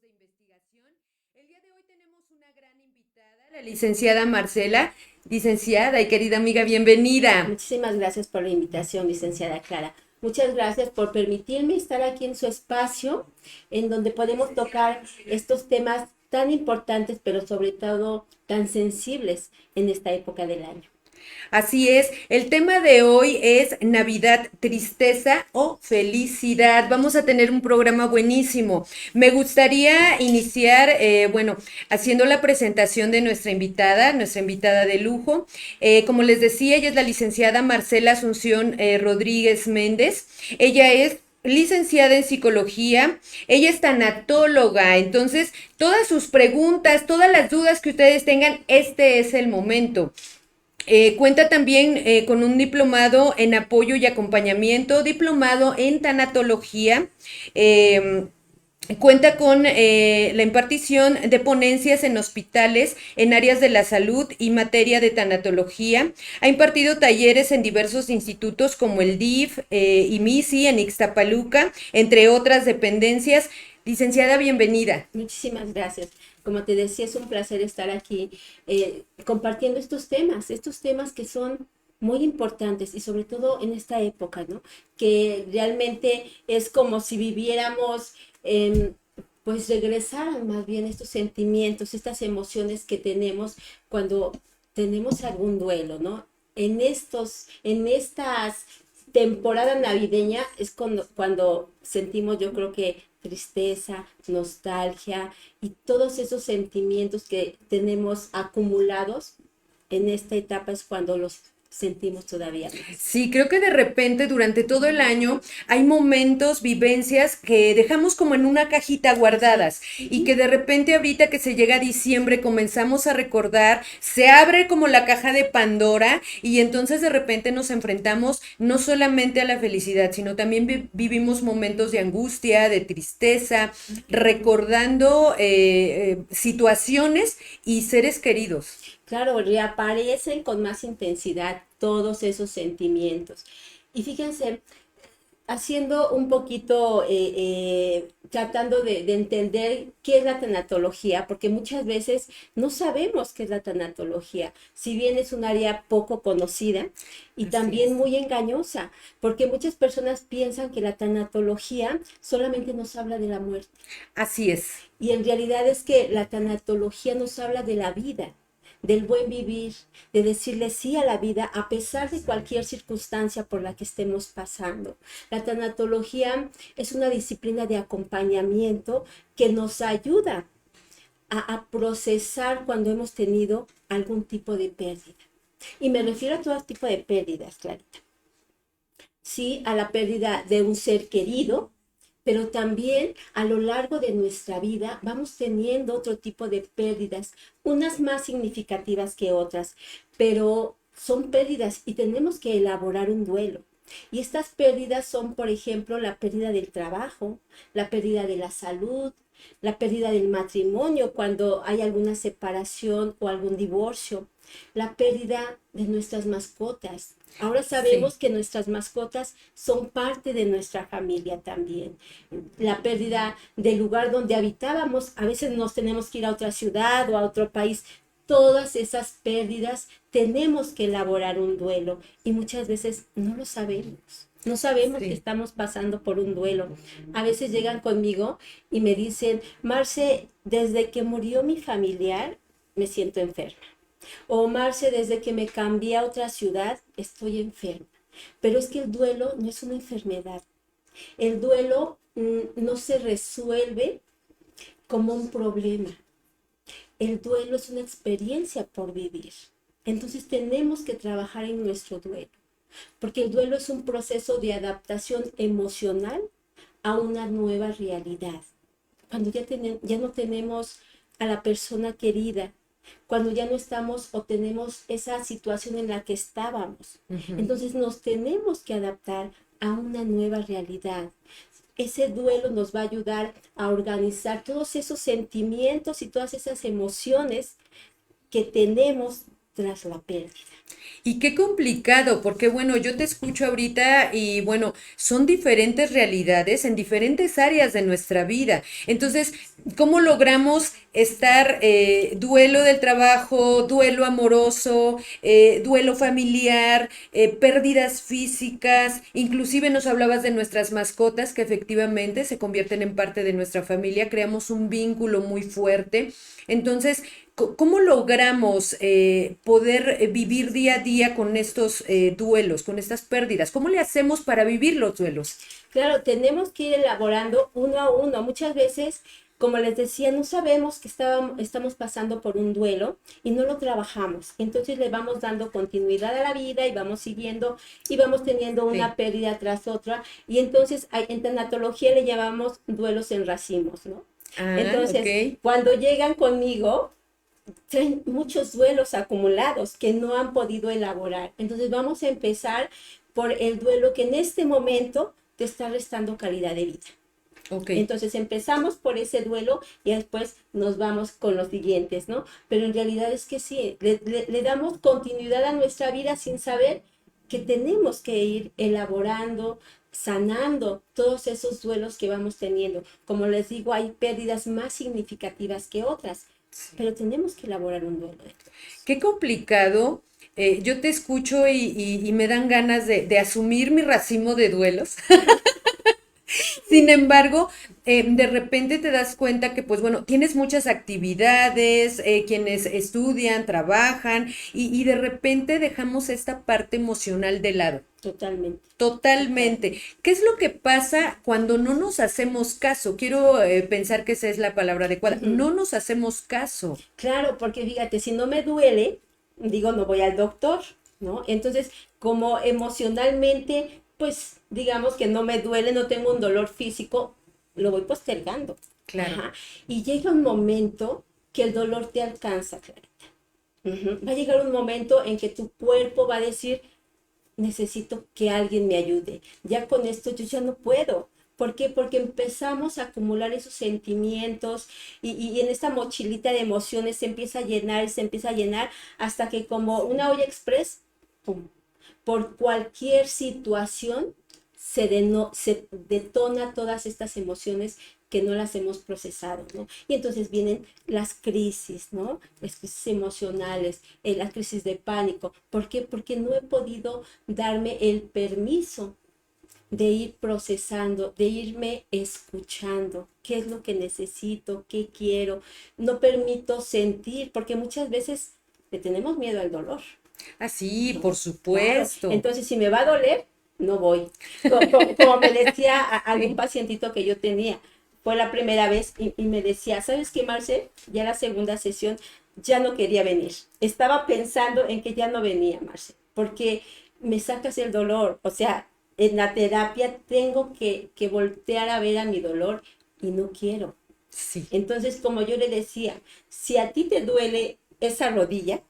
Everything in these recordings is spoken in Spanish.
de investigación. El día de hoy tenemos una gran invitada, la licenciada Marcela. Licenciada y querida amiga, bienvenida. Muchísimas gracias por la invitación, licenciada Clara. Muchas gracias por permitirme estar aquí en su espacio, en donde podemos tocar estos temas tan importantes, pero sobre todo tan sensibles en esta época del año. Así es, el tema de hoy es Navidad, tristeza o felicidad. Vamos a tener un programa buenísimo. Me gustaría iniciar, haciendo la presentación de nuestra invitada de lujo. Como les decía, ella es la licenciada Marcela Asunción Rodríguez Méndez. Ella es licenciada en psicología, ella es tanatóloga, entonces todas sus preguntas, todas las dudas que ustedes tengan, este es el momento. Cuenta también con un diplomado en apoyo y acompañamiento, diplomado en tanatología. Eh, Cuenta con la impartición de ponencias en hospitales en áreas de la salud y materia de tanatología. Ha impartido talleres en diversos institutos como el DIF y MISI en Ixtapaluca, entre otras dependencias. Licenciada, bienvenida. Muchísimas gracias. Como te decía, es un placer estar aquí compartiendo estos temas que son muy importantes y sobre todo en esta época, ¿no? Que realmente es como si viviéramos, pues regresaran más bien estos sentimientos, estas emociones que tenemos cuando tenemos algún duelo, ¿no? En estas temporada navideña es cuando sentimos, yo creo que tristeza, nostalgia y todos esos sentimientos que tenemos acumulados en esta etapa es cuando los sentimos todavía más. Sí, creo que de repente durante todo el año hay momentos, vivencias que dejamos como en una cajita guardadas y que de repente ahorita que se llega a diciembre comenzamos a recordar, se abre como la caja de Pandora y entonces de repente nos enfrentamos no solamente a la felicidad, sino también vivimos momentos de angustia, de tristeza, recordando situaciones y seres queridos. Claro, reaparecen con más intensidad todos esos sentimientos. Y fíjense, haciendo un poquito, tratando de entender qué es la tanatología, porque muchas veces no sabemos qué es la tanatología, si bien es un área poco conocida y Así es. también muy engañosa, porque muchas personas piensan que la tanatología solamente nos habla de la muerte. Así es. Y en realidad es que la tanatología nos habla de la vida, del buen vivir, de decirle sí a la vida a pesar de cualquier circunstancia por la que estemos pasando. La tanatología es una disciplina de acompañamiento que nos ayuda a procesar cuando hemos tenido algún tipo de pérdida. Y me refiero a todo tipo de pérdidas, Clarita. Sí, a la pérdida de un ser querido, pero también a lo largo de nuestra vida vamos teniendo otro tipo de pérdidas, unas más significativas que otras, pero son pérdidas y tenemos que elaborar un duelo. Y estas pérdidas son, por ejemplo, la pérdida del trabajo, la pérdida de la salud, la pérdida del matrimonio cuando hay alguna separación o algún divorcio, la pérdida de nuestras mascotas. Ahora Sí. sabemos que nuestras mascotas son parte de nuestra familia también. La pérdida del lugar donde habitábamos, a veces nos tenemos que ir a otra ciudad o a otro país. Todas esas pérdidas tenemos que elaborar un duelo y muchas veces no lo sabemos. No sabemos que Sí. estamos pasando por un duelo. A veces llegan conmigo y me dicen, Marce, desde que murió mi familiar, me siento enferma. O Marce, desde que me cambié a otra ciudad, estoy enferma. Pero es que el duelo no es una enfermedad. El duelo no se resuelve como un problema. El duelo es una experiencia por vivir. Entonces tenemos que trabajar en nuestro duelo, porque el duelo es un proceso de adaptación emocional a una nueva realidad. Cuando ya no tenemos a la persona querida, cuando ya no estamos o tenemos esa situación en la que estábamos. Ujú. Entonces nos tenemos que adaptar a una nueva realidad. Ese duelo nos va a ayudar a organizar todos esos sentimientos y todas esas emociones que tenemos tras la pérdida. Y qué complicado, porque bueno, yo te escucho ahorita y bueno, son diferentes realidades en diferentes áreas de nuestra vida. Entonces, ¿cómo logramos estar duelo del trabajo, duelo amoroso, duelo familiar, pérdidas físicas? Inclusive nos hablabas de nuestras mascotas que efectivamente se convierten en parte de nuestra familia, creamos un vínculo muy fuerte. Entonces, ¿cómo logramos poder vivir día a día con estos duelos, con estas pérdidas? ¿Cómo le hacemos para vivir los duelos? Claro, tenemos que ir elaborando uno a uno. Muchas veces, como les decía, no sabemos que estamos pasando por un duelo y no lo trabajamos. Entonces le vamos dando continuidad a la vida y vamos siguiendo y vamos teniendo una Sí. pérdida tras otra. Y entonces en tanatología le llamamos duelos en racimos, ¿no? Ah, ok. Entonces, cuando llegan conmigo, traen muchos duelos acumulados que no han podido elaborar. Entonces vamos a empezar por el duelo que en este momento te está restando calidad de vida. Ok. Entonces empezamos por ese duelo y después nos vamos con los siguientes, ¿no? Pero en realidad es que sí, le damos continuidad a nuestra vida sin saber que tenemos que ir elaborando, sanando todos esos duelos que vamos teniendo. Como les digo, hay pérdidas más significativas que otras, pero tenemos que elaborar un duelo de todos. Qué complicado. Yo te escucho y me dan ganas de asumir mi racimo de duelos. Sin embargo, de repente te das cuenta que, pues bueno, tienes muchas actividades, quienes estudian, trabajan, y de repente dejamos esta parte emocional de lado. Totalmente, Totalmente. totalmente. ¿Qué es lo que pasa cuando no nos hacemos caso? Quiero pensar que esa es la palabra adecuada. Ujú. No nos hacemos caso. Claro, porque fíjate, si no me duele, digo, no voy al doctor, ¿no? Entonces, como emocionalmente, pues digamos que no me duele, no tengo un dolor físico, lo voy postergando. Claro. Ajá. Y llega un momento que el dolor te alcanza, Clarita. Ujú. Va a llegar un momento en que tu cuerpo va a decir, necesito que alguien me ayude. Ya con esto yo ya no puedo. ¿Por qué? Porque empezamos a acumular esos sentimientos y en esta mochilita de emociones se empieza a llenar y se empieza a llenar hasta que como una olla express, ¡pum! Por cualquier situación se detona todas estas emociones que no las hemos procesado, ¿no? Y entonces vienen las crisis, ¿no? Las crisis emocionales, las crisis de pánico. ¿Por qué? Porque no he podido darme el permiso de ir procesando, de irme escuchando, qué es lo que necesito, qué quiero. No permito sentir, porque muchas veces le tenemos miedo al dolor, Ah, sí, ¿no? por Claro, supuesto. entonces si me va a doler, no voy. Como me decía algún Sí. pacientito que yo tenía, fue la primera vez y me decía, ¿sabes qué, Marce? Ya la segunda sesión ya no quería venir. Estaba pensando en que ya no venía, Marce, porque me sacas el dolor. O sea, en la terapia tengo que voltear a ver a mi dolor y no quiero. Sí. Entonces, como yo le decía, si a ti te duele esa rodilla,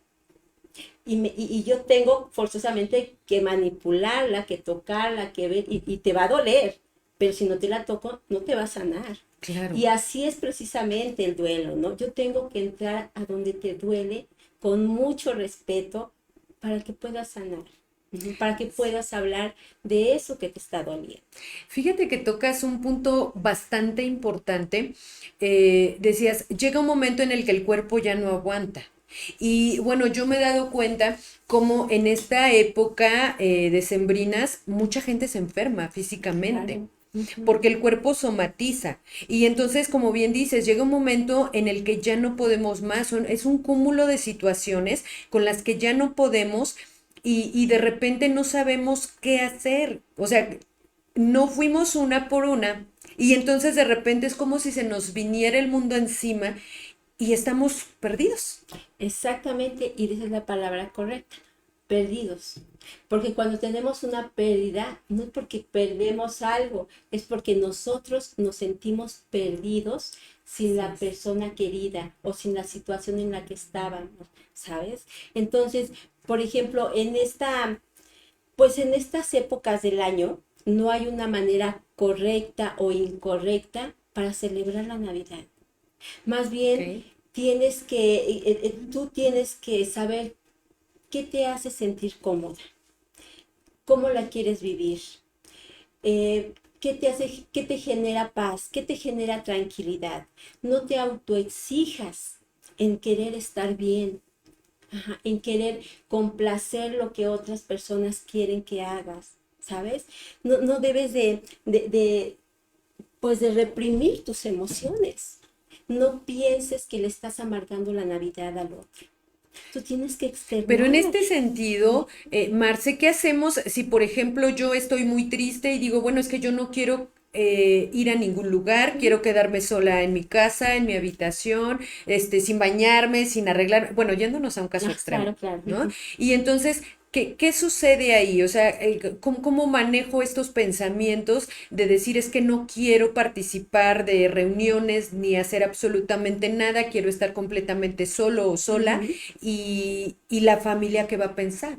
y yo tengo forzosamente que manipularla, que tocarla, que ver, y te va a doler, pero si no te la toco, no te va a sanar. Claro. Y así es precisamente el duelo, ¿no? Yo tengo que entrar a donde te duele con mucho respeto para que puedas sanar, para que puedas hablar de eso que te está doliendo. Fíjate que tocas un punto bastante importante. Decías, llega un momento en el que el cuerpo ya no aguanta. Y bueno, yo me he dado cuenta como en esta época decembrinas mucha gente se enferma físicamente Claro. Ujú. porque el cuerpo somatiza. Y entonces, como bien dices, llega un momento en el que ya no podemos más. Es un cúmulo de situaciones con las que ya no podemos y de repente no sabemos qué hacer. O sea, no fuimos una por una y entonces de repente es como si se nos viniera el mundo encima y estamos perdidos. Exactamente, y esa es la palabra correcta, perdidos. Porque cuando tenemos una pérdida, no es porque perdemos algo, es porque nosotros nos sentimos perdidos sin Así la es. persona querida o sin la situación en la que estábamos, ¿sabes? Entonces, por ejemplo, pues en estas épocas del año, no hay una manera correcta o incorrecta para celebrar la Navidad. Más bien, Ok. tú tienes que saber ¿qué te hace sentir cómoda? ¿Cómo la quieres vivir? ¿Qué te hace, qué te genera paz? ¿Qué te genera tranquilidad? No te autoexijas en querer estar bien, ajá, en querer complacer lo que otras personas quieren que hagas, ¿sabes? No debes pues de reprimir tus emociones. No pienses que le estás amargando la Navidad al otro. Tú tienes que Pero en externar. este sentido, Marce, ¿qué hacemos si, por ejemplo, yo estoy muy triste y digo, bueno, es que yo no quiero ir a ningún lugar, Ujú. quiero quedarme sola en mi casa, en mi habitación, sin bañarme, sin arreglar, bueno, yéndonos a un caso Ah, extremo, claro, claro. ¿no? Y entonces, ¿qué sucede ahí? O sea, ¿cómo manejo estos pensamientos de decir es que no quiero participar de reuniones ni hacer absolutamente nada, quiero estar completamente solo o sola? Ujú. Y la familia que va a pensar.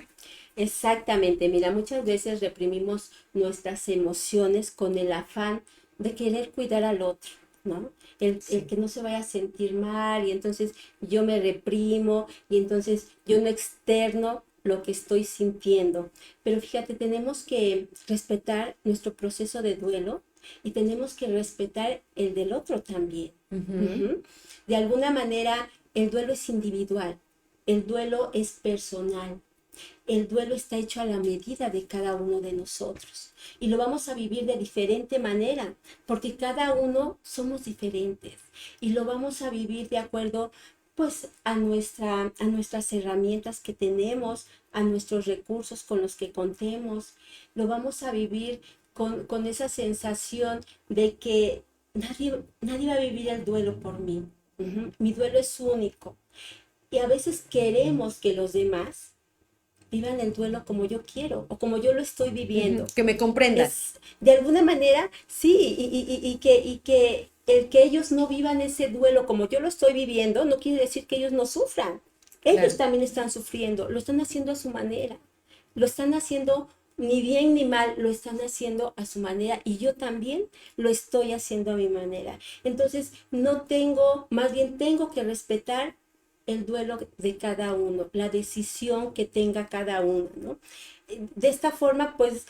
Exactamente, mira, muchas veces reprimimos nuestras emociones con el afán de querer cuidar al otro, ¿no? El Sí. que no se vaya a sentir mal y entonces yo me reprimo y entonces yo no externo lo que estoy sintiendo. Pero fíjate, tenemos que respetar nuestro proceso de duelo y tenemos que respetar el del otro también. Ujú. Ujú. De alguna manera, el duelo es individual, el duelo es personal. El duelo está hecho a la medida de cada uno de nosotros y lo vamos a vivir de diferente manera, porque cada uno somos diferentes y lo vamos a vivir de acuerdo pues a nuestras herramientas que tenemos, a nuestros recursos con los que contemos. Lo vamos a vivir con esa sensación de que nadie va a vivir el duelo por mí. Ujú. Mi duelo es único. Y a veces queremos que los demás vivan el duelo como yo quiero o como yo lo estoy Ujú. viviendo. Que me comprendan. Es, de alguna manera, sí, y que el que ellos no vivan ese duelo como yo lo estoy viviendo, no quiere decir que ellos no sufran. Ellos Claro. también están sufriendo, lo están haciendo a su manera, lo están haciendo ni bien ni mal, lo están haciendo a su manera y yo también lo estoy haciendo a mi manera. Entonces, no tengo, más bien tengo que respetar el duelo de cada uno, la decisión que tenga cada uno, ¿no? De esta forma, pues,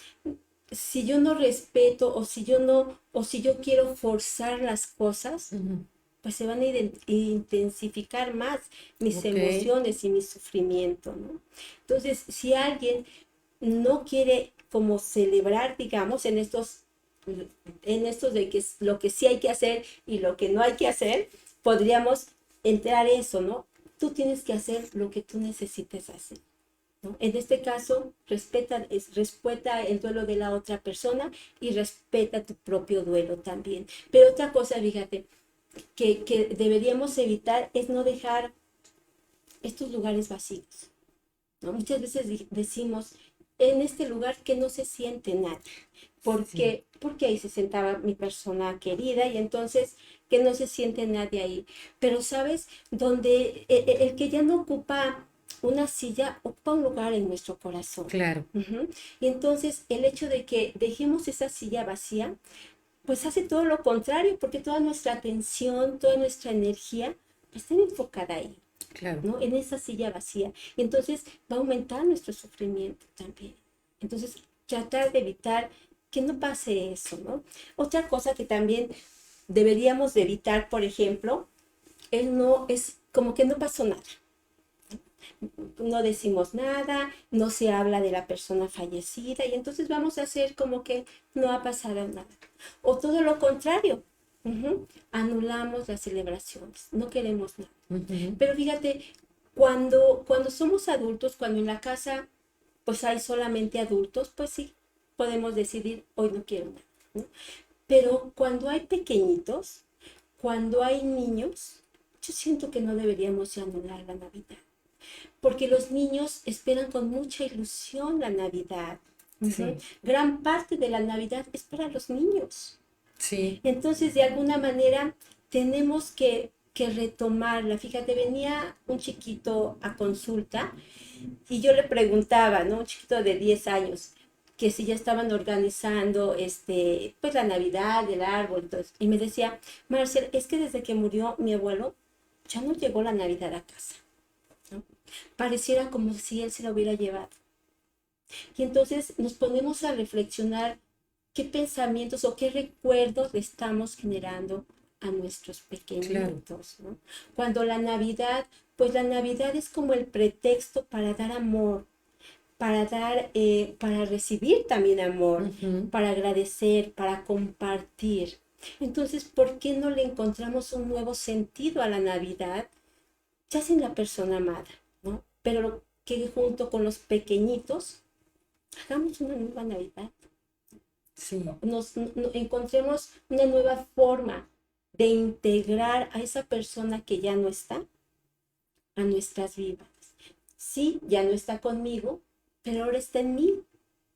si yo no respeto o si yo no, o si yo quiero forzar las cosas, Ujú. pues se van a intensificar más mis Ok. emociones y mi sufrimiento, ¿no? Entonces, si alguien no quiere como celebrar, digamos, en estos de que es lo que sí hay que hacer y lo que no hay que hacer, podríamos entrar eso, ¿no? Tú tienes que hacer lo que tú necesites hacer, ¿no? En este caso, respeta el duelo de la otra persona y respeta tu propio duelo también. Pero otra cosa, fíjate, que deberíamos evitar es no dejar estos lugares vacíos, ¿no? Muchas veces decimos, en este lugar que no se siente nadie. ¿Por Sí. qué? Porque ahí se sentaba mi persona querida y entonces que no se siente nadie ahí. Pero, ¿sabes? Donde el que ya no ocupa una silla, ocupa un lugar en nuestro corazón. Claro. Ujú. Y entonces el hecho de que dejemos esa silla vacía, pues hace todo lo contrario, porque toda nuestra atención, toda nuestra energía está enfocada ahí, Claro. ¿no? En esa silla vacía. Y entonces va a aumentar nuestro sufrimiento también. Entonces, tratar de evitar que no pase eso, ¿no? Otra cosa que también deberíamos de evitar, por ejemplo, es como que no pasó nada. No decimos nada, no se habla de la persona fallecida y entonces vamos a hacer como que no ha pasado nada. O todo lo contrario, anulamos las celebraciones, no queremos nada. Ujú. Pero fíjate, cuando somos adultos, cuando en la casa pues hay solamente adultos, pues sí, podemos decidir, hoy no quiero nada, ¿no? Pero cuando hay pequeñitos, cuando hay niños, yo siento que no deberíamos de anular la Navidad, porque los niños esperan con mucha ilusión la Navidad. Ujú. Sí. Gran parte de la Navidad es para los niños. Sí. Entonces, de alguna manera, tenemos que retomarla. Fíjate, venía un chiquito a consulta y yo le preguntaba, ¿no? Un chiquito de 10 años, que si ya estaban organizando, pues la Navidad, el árbol, entonces, y me decía, Marcel, es que desde que murió mi abuelo, ya no llegó la Navidad a casa. ¿no? Pareciera como si él se la hubiera llevado. Y entonces nos ponemos a reflexionar qué pensamientos o qué recuerdos le estamos generando a nuestros Claro. pequeñitos, ¿no? Cuando la Navidad, pues la Navidad es como el pretexto para dar amor, para recibir también amor, Ujú. para agradecer, para compartir. Entonces, ¿por qué no le encontramos un nuevo sentido a la Navidad? Ya sin la persona amada, ¿no? Pero que junto con los pequeñitos hagamos una nueva Navidad, Sí. encontremos una nueva forma de integrar a esa persona que ya no está a nuestras vidas. Sí, ya no está conmigo, pero ahora está en mí.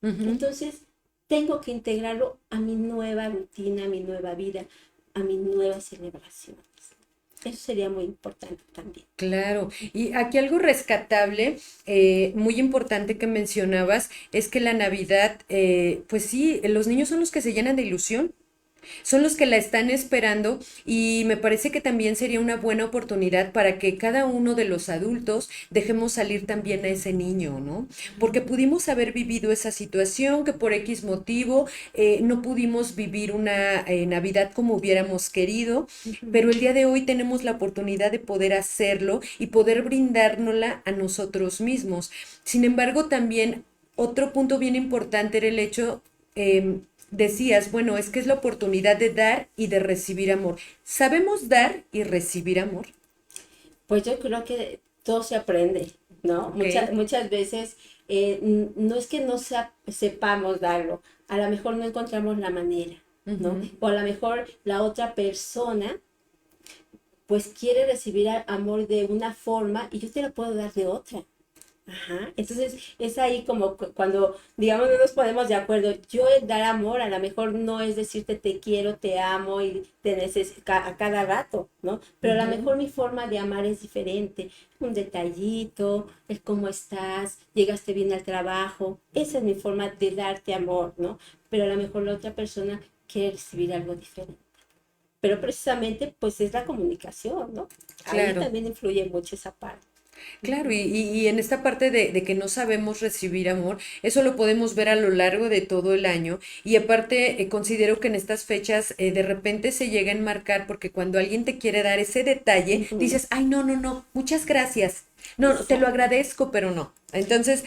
Ujú. Entonces, tengo que integrarlo a mi nueva rutina, a mi nueva vida, a mis nuevas celebraciones. Eso sería muy importante también. Claro, y aquí algo rescatable, muy importante que mencionabas, es que la Navidad, pues sí, los niños son los que se llenan de ilusión. Son los que la están esperando y me parece que también sería una buena oportunidad para que cada uno de los adultos dejemos salir también a ese niño, ¿no? Porque pudimos haber vivido esa situación que por X motivo no pudimos vivir una Navidad como hubiéramos querido, Ujú. pero el día de hoy tenemos la oportunidad de poder hacerlo y poder brindárnosla a nosotros mismos. Sin embargo, también otro punto bien importante era el hecho decías, bueno, es que es la oportunidad de dar y de recibir amor. ¿Sabemos dar y recibir amor? Pues yo creo que todo se aprende, ¿no? Ok. Muchas veces no es que no sepamos darlo, a lo mejor no encontramos la manera, ¿no? Ujú. O a lo mejor la otra persona pues quiere recibir amor de una forma y yo te la puedo dar de otra. Ajá. Entonces es ahí como cuando, digamos, no nos ponemos de acuerdo. Yo el dar amor a lo mejor no es decirte te quiero, te amo y te necesito a cada rato, ¿no? Pero a lo Ujú. mejor mi forma de amar es diferente. Un detallito, el cómo estás, llegaste bien al trabajo. Esa es mi forma de darte amor, ¿no? Pero a lo mejor la otra persona quiere recibir algo diferente. Pero precisamente pues es la comunicación, ¿no? Ahí Claro. también influye mucho esa parte. Claro, y, Ujú. y en esta parte de que no sabemos recibir amor, eso lo podemos ver a lo largo de todo el año. Y aparte, considero que en estas fechas de repente se llega a enmarcar porque cuando alguien te quiere dar ese detalle, Ujú. dices, ay, no, no, no, muchas gracias. No, no, te lo Exacto. agradezco, pero no. Entonces,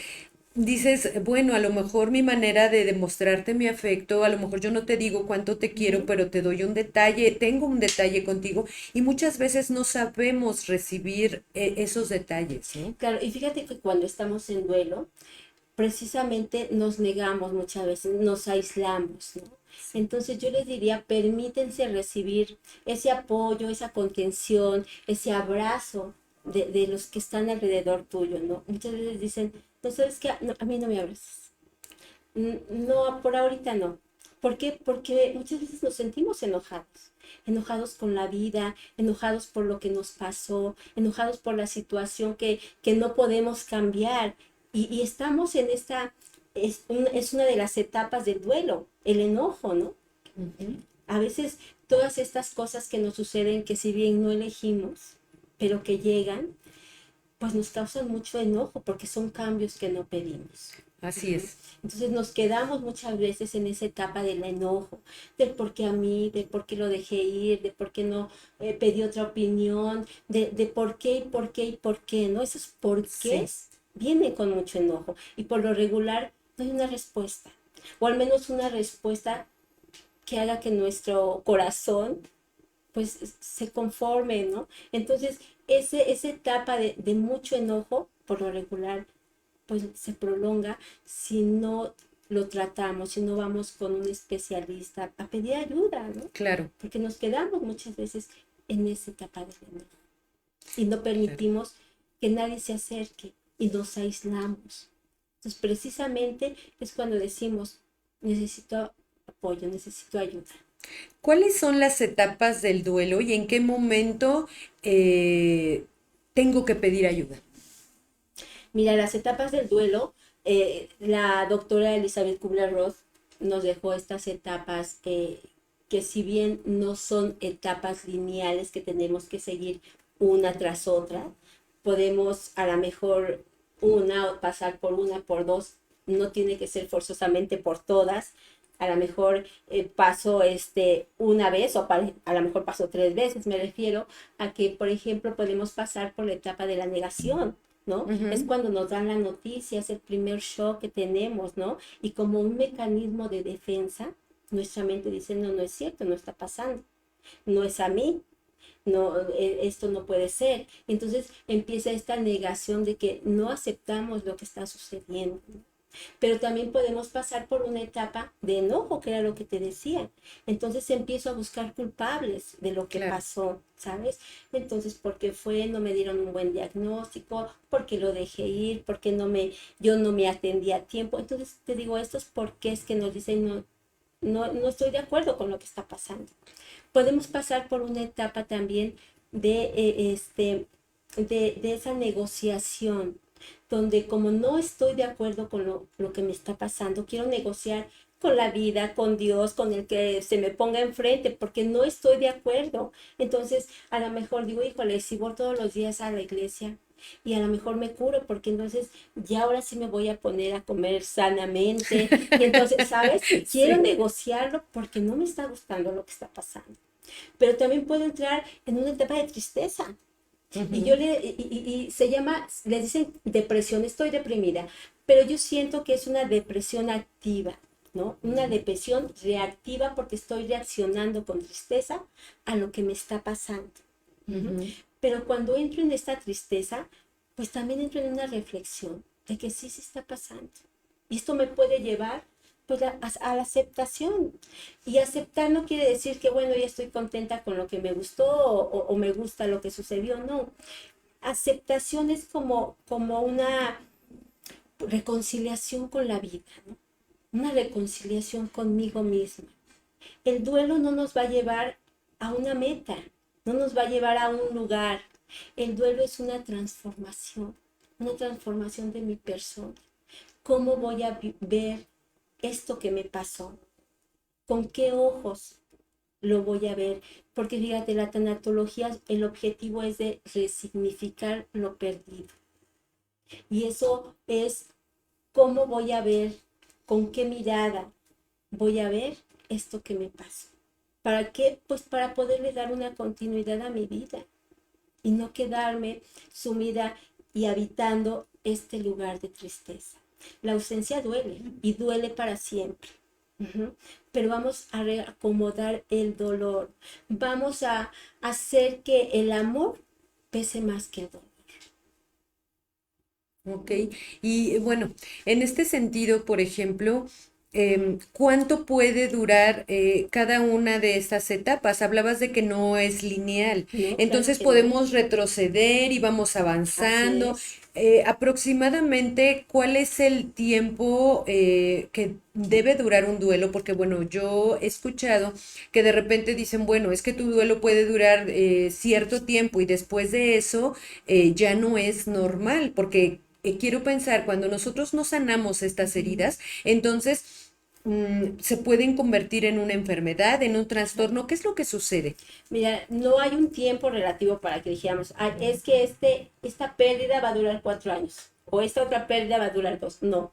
dices, bueno, a lo mejor mi manera de demostrarte mi afecto, a lo mejor yo no te digo cuánto te quiero, Ujú. pero te doy un detalle, tengo un detalle contigo y muchas veces no sabemos recibir esos detalles, ¿no? Claro, y fíjate que cuando estamos en duelo, precisamente nos negamos muchas veces, nos aislamos, ¿no? Sí. Entonces yo les diría, permítense recibir ese apoyo, esa contención, ese abrazo de los que están alrededor tuyo, ¿no? Muchas veces dicen, no sabes qué, no, a mí no me abraces. No, por ahorita no. ¿Por qué? Porque muchas veces nos sentimos enojados, enojados con la vida, enojados por lo que nos pasó, enojados por la situación que no podemos cambiar. Y estamos en esta, es una de las etapas del duelo, el enojo, ¿no? Ujú. A veces todas estas cosas que nos suceden, que si bien no elegimos, pero que llegan, pues nos causan mucho enojo porque son cambios que no pedimos. Así Ujú. es. Entonces nos quedamos muchas veces en esa etapa del enojo, del por qué a mí, de por qué lo dejé ir, de por qué no pedí otra opinión, de por qué y por qué y por qué, ¿no? Esos Sí, porqués vienen con mucho enojo y por lo regular no hay una respuesta, o al menos una respuesta que haga que nuestro corazón pues se conforme, ¿no? Entonces, esa etapa de mucho enojo, por lo regular, pues se prolonga si no lo tratamos, si no vamos con un especialista a pedir ayuda, ¿no? claro, Porque nos quedamos muchas veces en esa etapa del enojo y no claro. permitimos que nadie se acerque y nos aislamos. Entonces, precisamente es cuando decimos, necesito apoyo, necesito ayuda. ¿Cuáles son las etapas del duelo y en qué momento eh, tengo que pedir ayuda? Mira, las etapas del duelo, la doctora Elizabeth Kubler-Ross nos dejó estas etapas que si bien no son etapas lineales que tenemos que seguir una tras otra, podemos a lo mejor una o pasar por una, por dos, no tiene que ser forzosamente por todas. A lo mejor paso una vez o a lo mejor paso 3 veces. Me refiero a que, por ejemplo, podemos pasar por la etapa de la negación, ¿no? Es Ujú. cuando nos dan la noticia, es el primer shock que tenemos, ¿no? Y como un mecanismo de defensa, nuestra mente dice, no, no es cierto, no está pasando, no es a mí, no, esto no puede ser. Entonces empieza esta negación de que no aceptamos lo que está sucediendo. Pero también podemos pasar por una etapa de enojo, que era lo que te decía. Entonces empiezo a buscar culpables de lo que Claro. pasó, ¿sabes? Entonces, ¿por qué fue? No me dieron un buen diagnóstico, porque lo dejé ir, porque yo no me atendí a tiempo. Entonces te digo, estos porqués que nos dicen, no, no, no estoy de acuerdo con lo que está pasando. Podemos pasar por una etapa también de, de esa negociación, donde como no estoy de acuerdo con lo que me está pasando, quiero negociar con la vida, con Dios, con el que se me ponga enfrente, porque no estoy de acuerdo. Entonces, a lo mejor digo, híjole, si voy todos los días a la iglesia, y a lo mejor me curo, porque entonces ya ahora sí me voy a poner a comer sanamente. Y entonces, ¿sabes? Quiero Sí. negociarlo porque no me está gustando lo que está pasando. Pero también puedo entrar en una etapa de tristeza. Ujú. Y se llama, les dicen depresión, estoy deprimida, pero yo siento que es una depresión activa, ¿no? Una depresión reactiva porque estoy reaccionando con tristeza a lo que me está pasando. Ujú. Ujú. Pero cuando entro en esta tristeza, pues también entro en una reflexión de que sí se está pasando. Y esto me puede llevar pues a la aceptación. Y aceptar no quiere decir que, bueno, ya estoy contenta con lo que me gustó o me gusta lo que sucedió, no. Aceptación es como una reconciliación con la vida, ¿no? Una reconciliación conmigo misma. El duelo no nos va a llevar a una meta, no nos va a llevar a un lugar. El duelo es una transformación de mi persona. ¿Cómo voy a ver esto que me pasó? ¿Con qué ojos lo voy a ver? Porque fíjate, la tanatología, el objetivo es de resignificar lo perdido. Y eso es cómo voy a ver, con qué mirada voy a ver esto que me pasó. ¿Para qué? Pues para poderle dar una continuidad a mi vida y no quedarme sumida y habitando este lugar de tristeza. La ausencia duele y duele para siempre. Ujú. Pero vamos a reacomodar el dolor. Vamos a hacer que el amor pese más que el dolor. Ok, y bueno, en este sentido, por ejemplo, ¿cuánto puede durar cada una de estas etapas? Hablabas de que no es lineal, No, claro entonces que no. podemos retroceder y vamos Así avanzando. es. Aproximadamente, ¿cuál es el tiempo que debe durar un duelo? Porque bueno, yo he escuchado que de repente dicen, bueno, es que tu duelo puede durar cierto tiempo y después de eso ya no es normal, porque quiero pensar, cuando nosotros no sanamos estas Ujú. heridas, entonces se pueden convertir en una enfermedad, en un Claro. trastorno. ¿Qué es lo que sucede? Mira, no hay un tiempo relativo para que dijéramos, "Ah, es que esta pérdida va a durar 4 años o esta otra pérdida va a durar 2". No,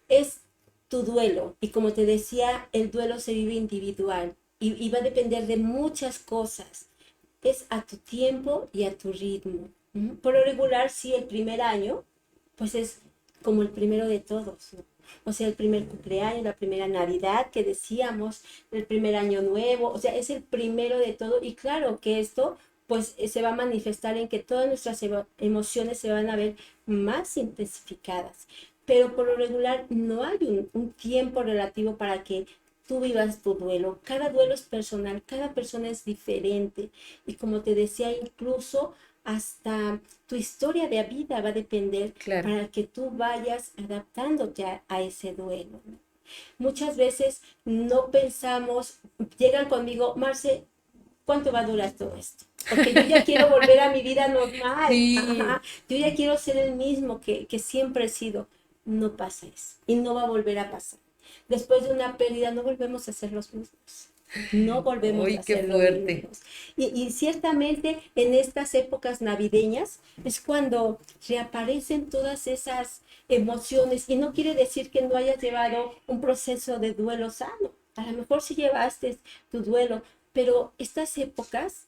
es tu duelo. Y como te decía, el duelo se vive individual y va a depender de muchas cosas. Es a tu tiempo y a tu ritmo. Ujú. Por lo regular, sí, el primer año, pues es como el primero de todos, ¿no? O sea, el primer cumpleaños, la primera Navidad que decíamos, el primer año nuevo, o sea, es el primero de todo. Y claro que esto, pues se va a manifestar en que todas nuestras emociones se van a ver más intensificadas. Pero por lo regular no hay un tiempo relativo para que tú vivas tu duelo. Cada duelo es personal, cada persona es diferente. Y como te decía, incluso hasta tu historia de vida va a depender Claro. para que tú vayas adaptándote a ese duelo, ¿no? Muchas veces no pensamos, llegan conmigo, Marce, ¿cuánto va a durar todo esto? Porque yo ya quiero volver a mi vida normal. Sí. Ajá. Yo ya quiero ser el mismo que siempre he sido. No pasa eso y no va a volver a pasar. Después de una pérdida no volvemos a ser los mismos. No volvemos Uy, a qué ser los fuerte. mismos. Y ciertamente en estas épocas navideñas es cuando reaparecen todas esas emociones y no quiere decir que no hayas llevado un proceso de duelo sano. A lo mejor sí llevaste tu duelo, pero estas épocas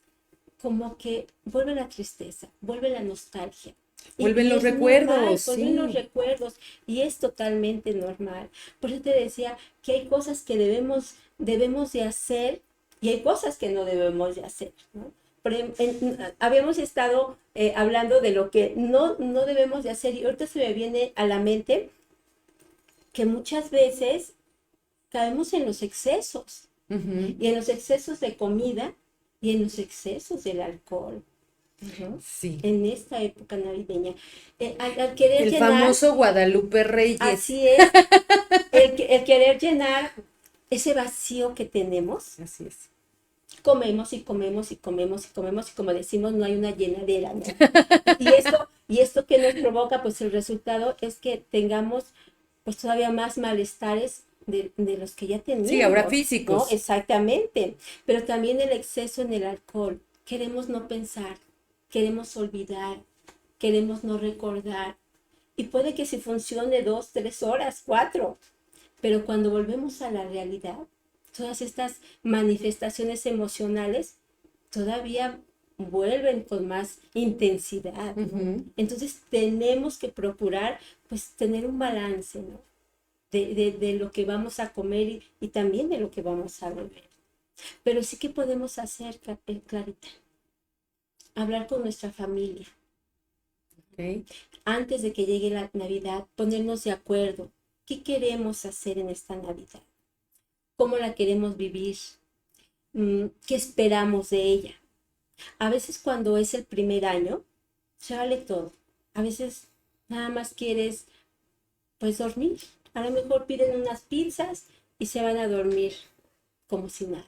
como que vuelve la tristeza, vuelve la nostalgia. Vuelven Y los es normal, recuerdos, vuelven los sí. recuerdos y es totalmente normal. Por eso te decía que hay cosas que debemos de hacer y hay cosas que no debemos de hacer, ¿no? Habíamos estado hablando de lo que no debemos de hacer y ahorita se me viene a la mente que muchas veces caemos en los excesos Ujú. y en los excesos de comida y en los excesos del alcohol, ¿no? Sí. En esta época navideña. Al querer El llenar, famoso Guadalupe Reyes. así es, el querer llenar ese vacío que tenemos, Así es. comemos y comemos y comemos y comemos y como decimos, no hay una llenadera, ¿no? Y esto que nos provoca, pues el resultado es que tengamos pues todavía más malestares de los que ya Sí, ahora teníamos, ¿no? físicos. Exactamente. Pero también el exceso en el alcohol. Queremos no pensar, queremos olvidar, queremos no recordar. Y puede que si funcione 2, 3 horas, 4, pero cuando volvemos a la realidad, todas estas manifestaciones emocionales todavía vuelven con más intensidad, ¿no? Ujú. Entonces tenemos que procurar pues tener un balance, ¿no? De lo que vamos a comer y también de lo que vamos a beber. Pero sí que podemos hacer, Clarita, hablar con nuestra familia Ok. antes de que llegue la Navidad, ponernos de acuerdo. ¿Qué queremos hacer en esta Navidad? ¿Cómo la queremos vivir? ¿Qué esperamos de ella? A veces cuando es el primer año, se vale todo. A veces nada más quieres, pues, dormir. A lo mejor piden unas pizzas y se van a dormir como si nada.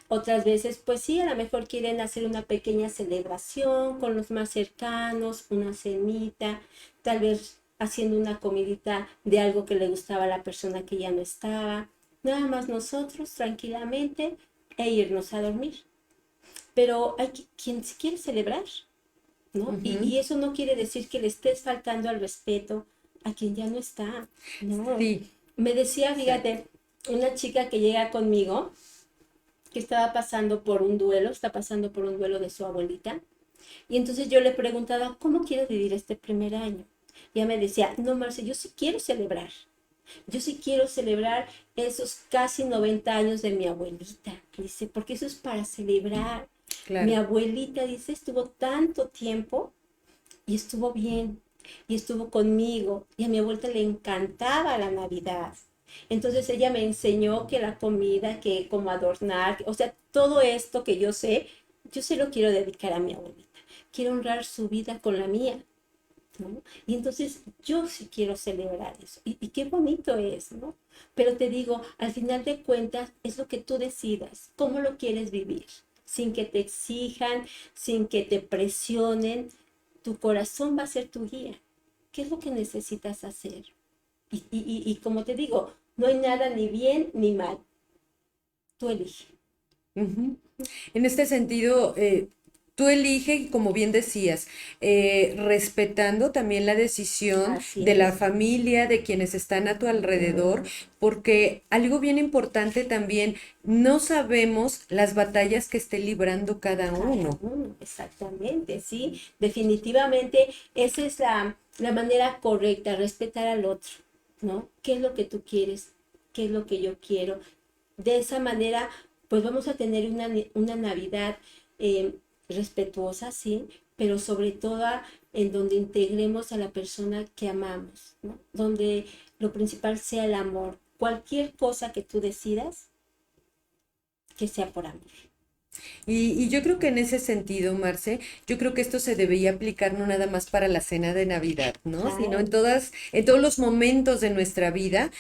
Otras veces, pues sí, a lo mejor quieren hacer una pequeña celebración con los más cercanos, una cenita, tal vez haciendo una comidita de algo que le gustaba a la persona que ya no estaba. Nada más nosotros tranquilamente e irnos a dormir. Pero hay quien sí quiere celebrar, ¿no? Ujú. Y eso no quiere decir que le estés faltando al respeto a quien ya no está, ¿no? Sí, Me decía, exacto. fíjate, una chica que llega conmigo, que estaba pasando por un duelo, está pasando por un duelo de su abuelita, y entonces yo le preguntaba, ¿cómo quieres vivir este primer año? Y ella me decía, no, Marce, yo sí quiero celebrar. Yo sí quiero celebrar esos casi 90 años de mi abuelita. Dice, porque eso es para celebrar. Mi Claro. abuelita, dice, estuvo tanto tiempo y estuvo bien y estuvo conmigo y a mi abuelita le encantaba la Navidad. Entonces ella me enseñó que la comida, que cómo adornar, o sea, todo esto que yo se lo quiero dedicar a mi abuelita. Quiero honrar su vida con la mía, ¿no? Y entonces yo sí quiero celebrar eso. Y qué bonito es, ¿no? Pero te digo, al final de cuentas es lo que tú decidas, cómo lo quieres vivir, sin que te exijan, sin que te presionen. Tu corazón va a ser tu guía. ¿Qué es lo que necesitas hacer? Y como te digo, no hay nada ni bien ni mal. Tú eliges. Ujú. En este sentido, tú eliges, como bien decías, respetando también la decisión Así de la es. familia, de quienes están a tu alrededor, porque algo bien importante también, no sabemos las batallas que esté librando cada Cada uno. uno, exactamente, sí. Definitivamente esa es la manera correcta, respetar al otro, ¿no? ¿Qué es lo que tú quieres? ¿Qué es lo que yo quiero? De esa manera, pues vamos a tener una Navidad eh, respetuosa, sí, pero sobre todo en donde integremos a la persona que amamos, ¿no? Donde lo principal sea el amor. Cualquier cosa que tú decidas, que sea por amor. Y yo creo que en ese sentido, Marce, yo creo que esto se debería aplicar no nada más para la cena de Navidad, ¿no? Sino Claro, en todos los momentos de nuestra vida,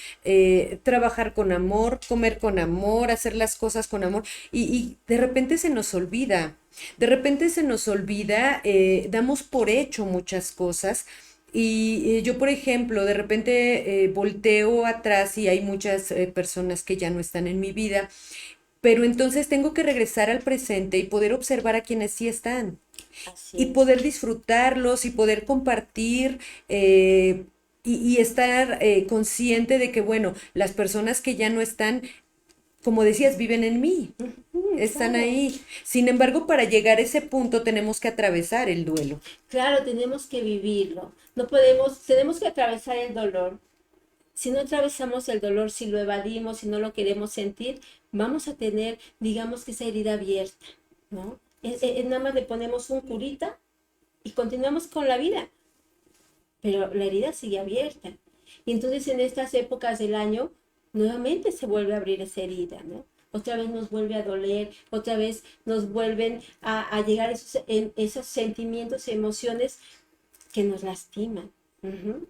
trabajar con amor, comer con amor, hacer las cosas con amor, y de repente se nos olvida. De repente se nos olvida, damos por hecho muchas cosas. Y yo, por ejemplo, de repente volteo atrás y hay muchas personas que ya no están en mi vida pero entonces tengo que regresar al presente y poder observar a quienes sí están Así y es. poder disfrutarlos y poder compartir y estar consciente de que, bueno, las personas que ya no están, como decías, viven en mí, están Claro. ahí. Sin embargo, para llegar a ese punto tenemos que atravesar el duelo. Claro, tenemos que vivirlo. No podemos, tenemos que atravesar el dolor. Si no atravesamos el dolor, si lo evadimos, si no lo queremos sentir, vamos a tener, digamos que esa herida abierta, ¿no? Nada más le ponemos un curita y continuamos con la vida, pero la herida sigue abierta. Y entonces en estas épocas del año, nuevamente se vuelve a abrir esa herida, ¿no? Otra vez nos vuelve a doler, otra vez nos vuelven a llegar esos sentimientos, emociones que nos lastiman.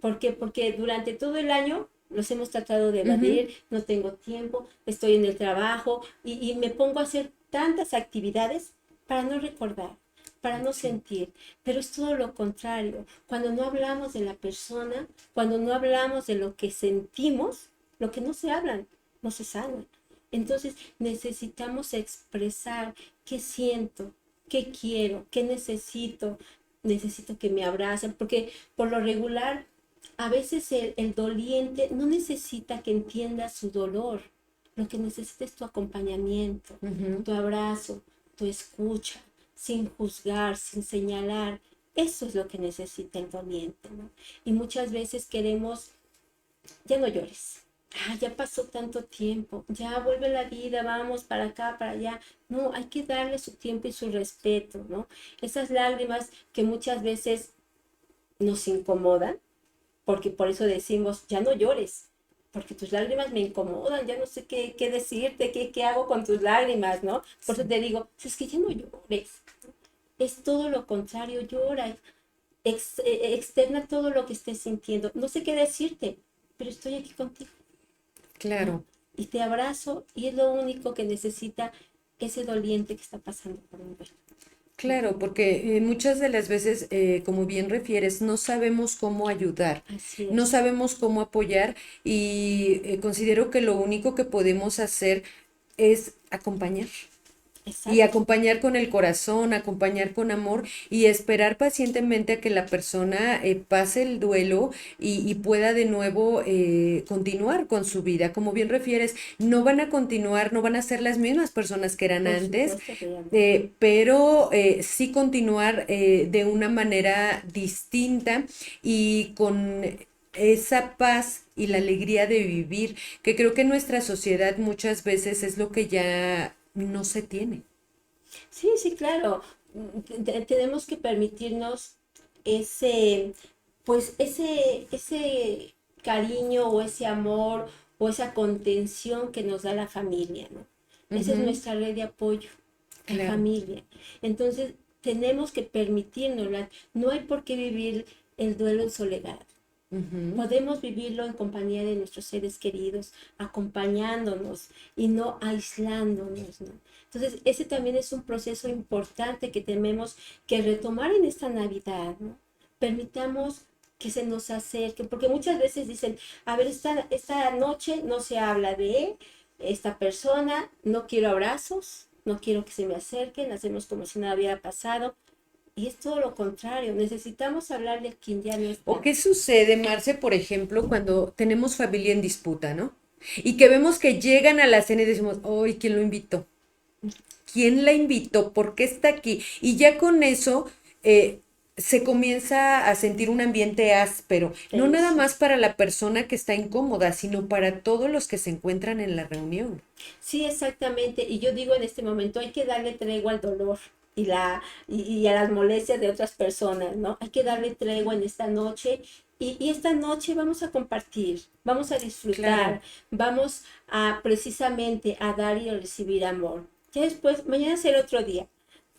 ¿Por qué? Porque durante todo el año los hemos tratado de Ujú. evadir, no tengo tiempo, estoy en el trabajo y me pongo a hacer tantas actividades para no recordar, para no Sí. sentir. Pero es todo lo contrario. Cuando no hablamos de la persona, cuando no hablamos de lo que sentimos, lo que no se hablan, no se sana. Entonces necesitamos expresar qué siento, qué quiero, qué necesito, necesito que me abracen, porque por lo regular, a veces el doliente no necesita que entiendas su dolor, lo que necesita es tu acompañamiento, Ujú. tu abrazo, tu escucha, sin juzgar, sin señalar. Eso es lo que necesita el doliente, ¿no? Y muchas veces queremos, ya no llores. Ah, ya pasó tanto tiempo, ya vuelve la vida, vamos para acá, para allá. No, hay que darle su tiempo y su respeto, ¿no? Esas lágrimas que muchas veces nos incomodan, porque por eso decimos, ya no llores, porque tus lágrimas me incomodan, ya no sé qué decirte, qué hago con tus lágrimas, ¿no? Por eso Sí. te digo, es que ya no llores. Es todo lo contrario, llora, externa todo lo que estés sintiendo. No sé qué decirte, pero estoy aquí contigo, ¿no? Claro. Y te abrazo y es lo único que necesita ese doliente que está pasando por un duelo. Claro, porque muchas de las veces, como bien refieres, no sabemos cómo ayudar, Así no es, sabemos cómo apoyar y considero que lo único que podemos hacer es acompañar. Y exacto. acompañar con el corazón, acompañar con amor y esperar pacientemente a que la persona pase el duelo y pueda de nuevo continuar con su vida. Como bien refieres, no van a continuar, no van a ser las mismas personas que eran Por antes, supuesto que ya no. pero sí continuar de una manera distinta y con esa paz y la alegría de vivir, que creo que en nuestra sociedad muchas veces es lo que ya no se tiene. Sí, sí, claro. Tenemos que permitirnos ese, pues ese cariño o ese amor o esa contención que nos da la familia, ¿no? Esa es Ujú. nuestra red de apoyo, la Claro. familia. Entonces, tenemos que permitirnos, no hay por qué vivir el duelo en soledad. Ujú. Podemos vivirlo en compañía de nuestros seres queridos, acompañándonos y no aislándonos, ¿no? Entonces, ese también es un proceso importante que tenemos que retomar en esta Navidad, ¿no? Permitamos que se nos acerque, porque muchas veces dicen, a ver, esta noche no se habla de esta persona, no quiero abrazos, no quiero que se me acerquen, hacemos como si nada hubiera pasado. Y es todo lo contrario, necesitamos hablarle a quien ya no ¿O está. qué sucede, Marce, por ejemplo, cuando tenemos familia en disputa, ¿no? Y que vemos que llegan a la cena y decimos, ¡ay, quién lo invitó! ¿Quién la invitó? ¿Por qué está aquí? Y ya con eso se comienza a sentir un ambiente áspero, no nada Tenso. más para la persona que está incómoda, sino para todos los que se encuentran en la reunión. Sí, exactamente. Y yo digo en este momento, hay que darle tregua al dolor y a las molestias de otras personas, ¿no? Hay que darle tregua en esta noche y esta noche vamos a compartir, vamos a Claro, disfrutar, vamos a precisamente a dar y a recibir amor. Ya después, mañana será otro día,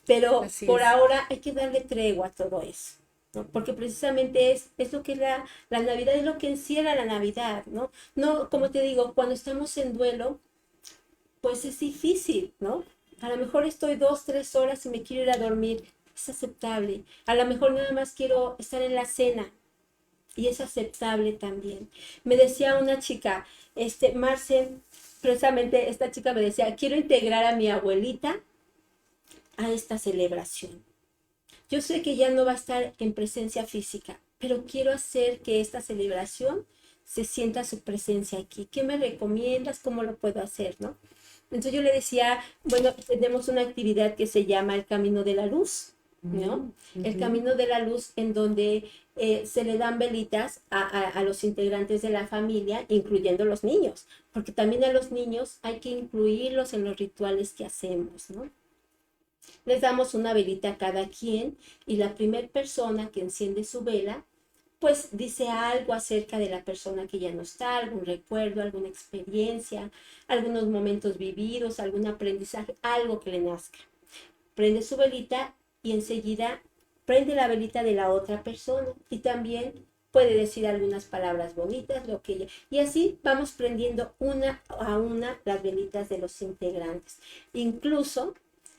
pero así por es. ahora hay que darle tregua a todo eso. ¿No? Porque precisamente es lo que es la Navidad, es lo que encierra la Navidad, ¿no? No, como te digo, cuando estamos en duelo, pues es difícil, ¿no? A lo mejor estoy 2, 3 horas y me quiero ir a dormir, es aceptable. A lo mejor nada más quiero estar en la cena y es aceptable también. Me decía una chica, Marce, precisamente esta chica me decía, quiero integrar a mi abuelita a esta celebración. Yo sé que ya no va a estar en presencia física, pero quiero hacer que esta celebración se sienta su presencia aquí. ¿Qué me recomiendas? ¿Cómo lo puedo hacer, no? Entonces yo le decía, bueno, tenemos una actividad que se llama el Camino de la Luz, ¿no? El Camino de la Luz, en donde se le dan velitas a los integrantes de la familia, incluyendo los niños, porque también a los niños hay que incluirlos en los rituales que hacemos, ¿no? Les damos una velita a cada quien y la primera persona que enciende su vela, pues dice algo acerca de la persona que ya no está, algún recuerdo, alguna experiencia, algunos momentos vividos, algún aprendizaje, algo que le nazca. Prende su velita y enseguida prende la velita de la otra persona y también puede decir algunas palabras bonitas, lo que ella, y así vamos prendiendo una a una las velitas de los integrantes. Incluso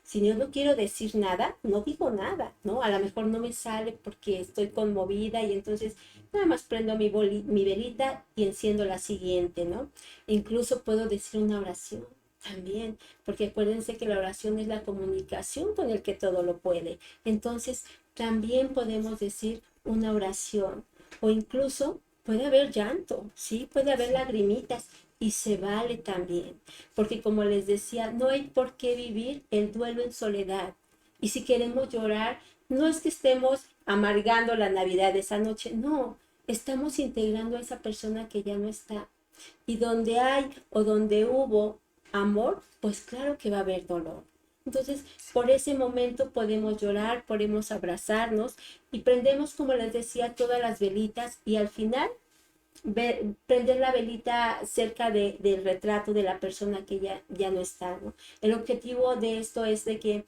si yo no quiero decir nada, no digo nada, ¿no? A lo mejor no me sale porque estoy conmovida y entonces nada más prendo mi velita y enciendo la siguiente, ¿no? Incluso puedo decir una oración también, porque acuérdense que la oración es la comunicación con el que todo lo puede. Entonces, también podemos decir una oración o incluso puede haber llanto, ¿sí? Puede haber lagrimitas y se vale también, porque como les decía, no hay por qué vivir el duelo en soledad. Y si queremos llorar, no es que estemos amargando la Navidad de esa noche, no, estamos integrando a esa persona que ya no está. Y donde hay o donde hubo amor, pues claro que va a haber dolor. Entonces, por ese momento podemos llorar, podemos abrazarnos y prendemos, como les decía, todas las velitas y al final prender la velita cerca del retrato de la persona que ya no está, ¿no? El objetivo de esto es de que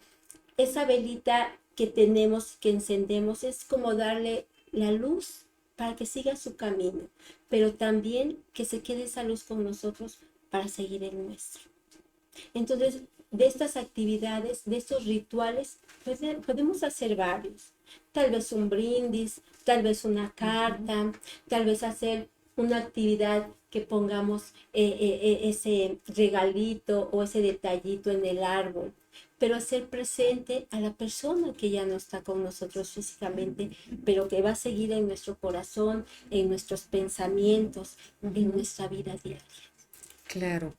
esa velita que tenemos, que encendemos, es como darle la luz para que siga su camino, pero también que se quede esa luz con nosotros para seguir el nuestro. Entonces, de estas actividades, de estos rituales, pues, podemos hacer varios. Tal vez un brindis, tal vez una carta, tal vez hacer una actividad que pongamos ese regalito o ese detallito en el árbol, pero hacer presente a la persona que ya no está con nosotros físicamente, pero que va a seguir en nuestro corazón, en nuestros pensamientos, en nuestra vida diaria. Claro.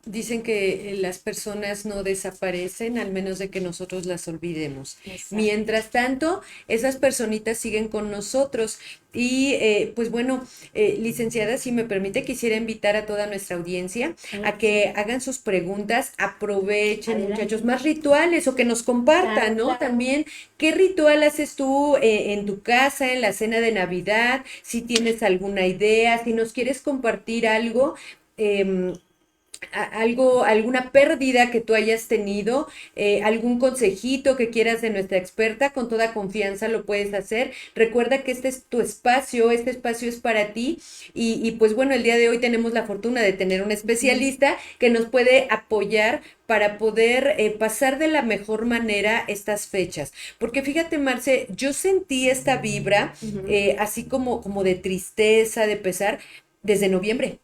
Dicen que las personas no desaparecen al menos de que nosotros las olvidemos. Exacto. Mientras tanto, esas personitas siguen con nosotros. Y pues bueno, licenciada, si me permite, quisiera invitar a toda nuestra audiencia a que hagan sus preguntas, aprovechen, Adelante. muchachos, más rituales o que nos compartan, Claro, ¿no? claro. También, ¿qué ritual haces tú en tu casa, en la cena de Navidad? Si tienes alguna idea, si nos quieres compartir algo. em, Algo, alguna pérdida que tú hayas tenido, algún consejito que quieras de nuestra experta, con toda confianza lo puedes hacer. Recuerda que este es tu espacio, este espacio es para ti y pues bueno, el día de hoy tenemos la fortuna de tener un especialista que nos puede apoyar para poder pasar de la mejor manera estas fechas. Porque fíjate, Marce, yo sentí esta vibra así como de tristeza, de pesar, desde noviembre.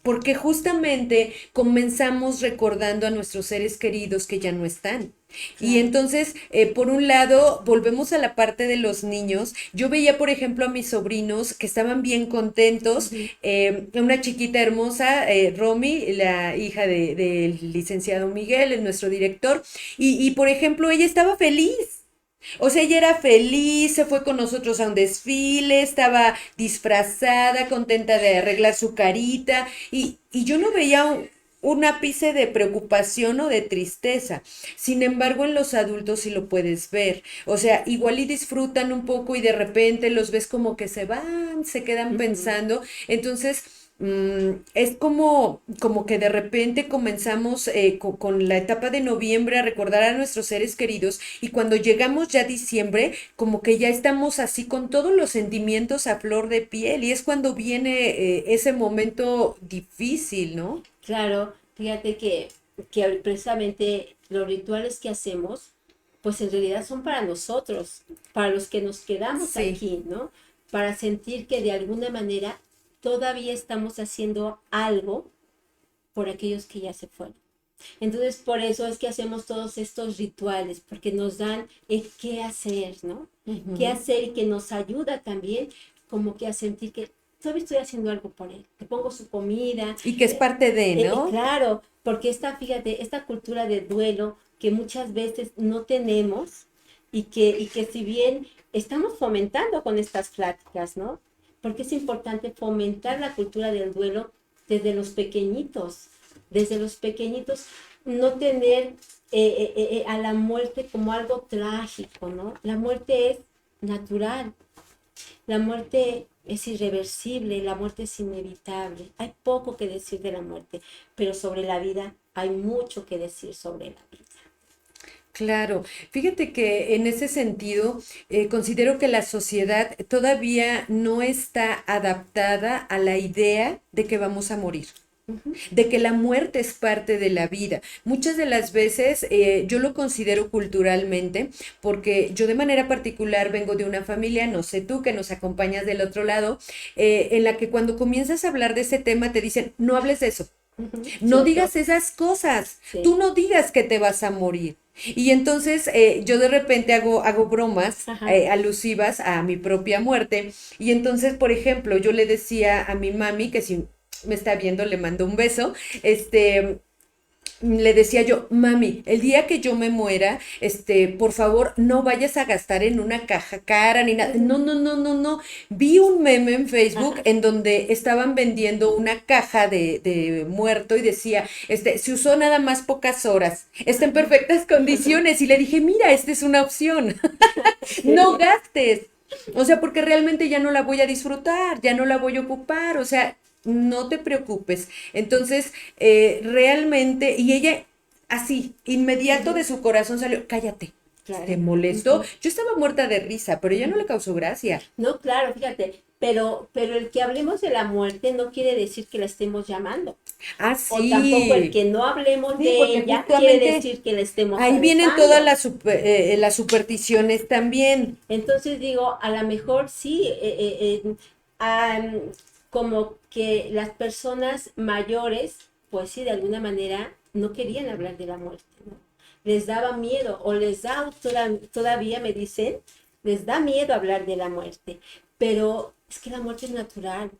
Porque justamente comenzamos recordando a nuestros seres queridos que ya no están. Y Claro. entonces, por un lado, volvemos a la parte de los niños. Yo veía, por ejemplo, a mis sobrinos que estaban bien contentos. Una chiquita hermosa, Romy, la hija del licenciado Miguel, es nuestro director. Y, por ejemplo, ella estaba feliz. O sea, ella era feliz, se fue con nosotros a un desfile, estaba disfrazada, contenta de arreglar su carita y yo no veía un ápice de preocupación o de tristeza. Sin embargo, en los adultos sí lo puedes ver. O sea, igual y disfrutan un poco y de repente los ves como que se van, se quedan pensando. Entonces, es como que de repente comenzamos con la etapa de noviembre a recordar a nuestros seres queridos y cuando llegamos ya a diciembre, como que ya estamos así con todos los sentimientos a flor de piel y es cuando viene ese momento difícil, ¿no? Claro, fíjate que precisamente los rituales que hacemos, pues en realidad son para nosotros, para los que nos quedamos Sí, aquí, ¿no? Para sentir que de alguna manera todavía estamos haciendo algo por aquellos que ya se fueron. Entonces, por eso es que hacemos todos estos rituales, porque nos dan el qué hacer, ¿no? Qué hacer y que nos ayuda también como que a sentir que todavía estoy haciendo algo por él. Le pongo su comida. Y que es parte de, ¿no? Claro, porque fíjate, esta cultura de duelo que muchas veces no tenemos y que si bien estamos fomentando con estas pláticas, ¿no? Porque es importante fomentar la cultura del duelo desde los pequeñitos, no tener a la muerte como algo trágico, ¿no? La muerte es natural, la muerte es irreversible, la muerte es inevitable. Hay poco que decir de la muerte, pero sobre la vida hay mucho que decir sobre la vida. Claro, fíjate que en ese sentido considero que la sociedad todavía no está adaptada a la idea de que vamos a morir, de que la muerte es parte de la vida. Muchas de las veces yo lo considero culturalmente porque yo de manera particular vengo de una familia, no sé tú que nos acompañas del otro lado, en la que cuando comienzas a hablar de ese tema te dicen, no hables de eso. No digas esas cosas, Sí. tú no digas que te vas a morir. Y entonces yo de repente hago bromas alusivas a mi propia muerte. Y entonces, por ejemplo, yo le decía a mi mami, que si me está viendo, le mando un beso, le decía yo, mami, el día que yo me muera, por favor, no vayas a gastar en una caja cara ni nada. No, no, no, no, no. Vi un meme en Facebook en donde estaban vendiendo una caja de muerto y decía, se usó nada más pocas horas, está en perfectas condiciones. Y le dije, mira, esta es una opción. No gastes. O sea, porque realmente ya no la voy a disfrutar, ya no la voy a ocupar, o sea, no te preocupes. Entonces, realmente, y ella así, inmediato de su corazón salió, cállate. Claro. ¿Te molestó? Yo estaba muerta de risa, pero ella no le causó gracia. No, claro, fíjate, pero el que hablemos de la muerte no quiere decir que la estemos llamando. Ah, O tampoco el sí. que no hablemos Sí, de porque ella quiere justamente decir que la estemos ahí vienen alejando. todas las supersticiones también. Entonces digo, a lo mejor sí, como que las personas mayores, pues sí, de alguna manera no querían hablar de la muerte, ¿no? Les daba miedo, o les da, todavía me dicen, les da miedo hablar de la muerte, pero es que la muerte es natural.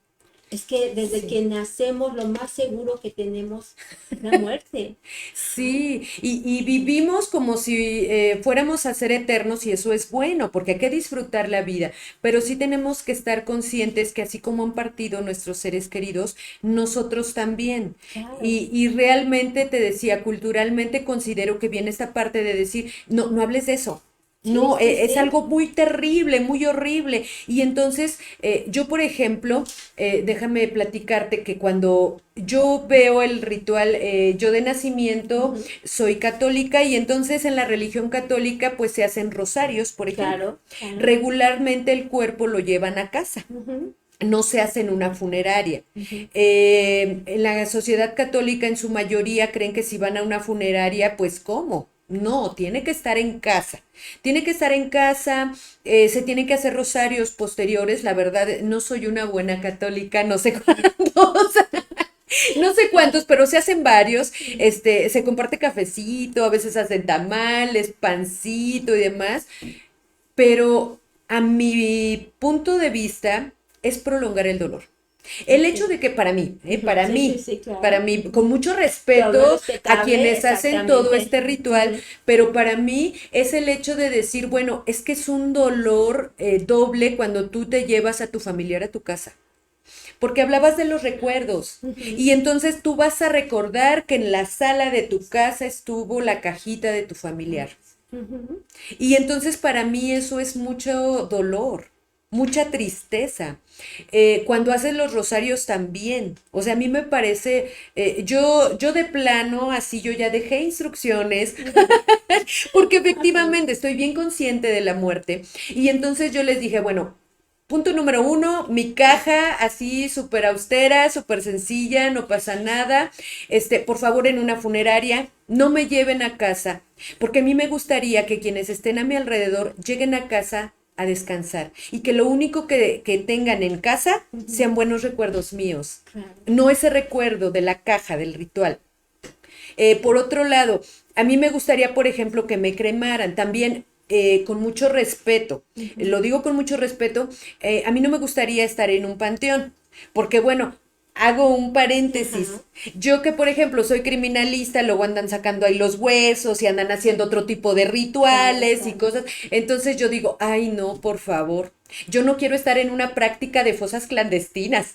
Es que desde que nacemos lo más seguro que tenemos es la muerte. Sí, y vivimos como si fuéramos a ser eternos y eso es bueno, porque hay que disfrutar la vida, pero sí tenemos que estar conscientes que así como han partido nuestros seres queridos, nosotros también. Claro. Y realmente te decía, culturalmente considero que viene esta parte de decir, no, no hables de eso. No, Sí, sí, es sí. algo muy terrible, muy horrible. Y entonces, yo, por ejemplo, déjame platicarte que cuando yo veo el ritual, yo de nacimiento soy católica y entonces en la religión católica pues se hacen rosarios, por ejemplo. Claro. Regularmente el cuerpo lo llevan a casa. No se hace en una funeraria. En la sociedad católica en su mayoría creen que si van a una funeraria, pues ¿cómo? No, tiene que estar en casa. Tiene que estar en casa, se tienen que hacer rosarios posteriores. La verdad, no soy una buena católica, no sé cuántos. No sé cuántos, pero se hacen varios. Se comparte cafecito, a veces hacen tamales, pancito y demás. Pero a mi punto de vista es prolongar el dolor. El hecho de que para mí, Claro. para mí, con mucho Todo respeto a respetable, quienes hacen todo exactamente. este ritual, pero para mí es el hecho de decir, bueno, es que es un dolor doble cuando tú te llevas a tu familiar a tu casa. Porque hablabas de los recuerdos y entonces tú vas a recordar que en la sala de tu casa estuvo la cajita de tu familiar. Y entonces para mí eso es mucho dolor, mucha tristeza. Cuando haces los rosarios también, o sea, a mí me parece, yo de plano, así yo ya dejé instrucciones, porque efectivamente estoy bien consciente de la muerte. Y entonces yo les dije, bueno, punto número uno, mi caja así súper austera, súper sencilla, no pasa nada. Por favor, en una funeraria, no me lleven a casa, porque a mí me gustaría que quienes estén a mi alrededor lleguen a casa a descansar y que lo único que tengan en casa sean buenos recuerdos míos, Claro. no ese recuerdo de la caja, del ritual. Por otro lado, a mí me gustaría, por ejemplo, que me cremaran también con mucho respeto. Lo digo con mucho respeto. A mí no me gustaría estar en un panteón, porque bueno, hago un paréntesis. Ajá. Yo que, por ejemplo, soy criminalista, luego andan sacando ahí los huesos y andan haciendo otro tipo de Claro, rituales y claro. cosas. Entonces yo digo, ay no, por favor. Yo no quiero estar en una práctica de fosas clandestinas.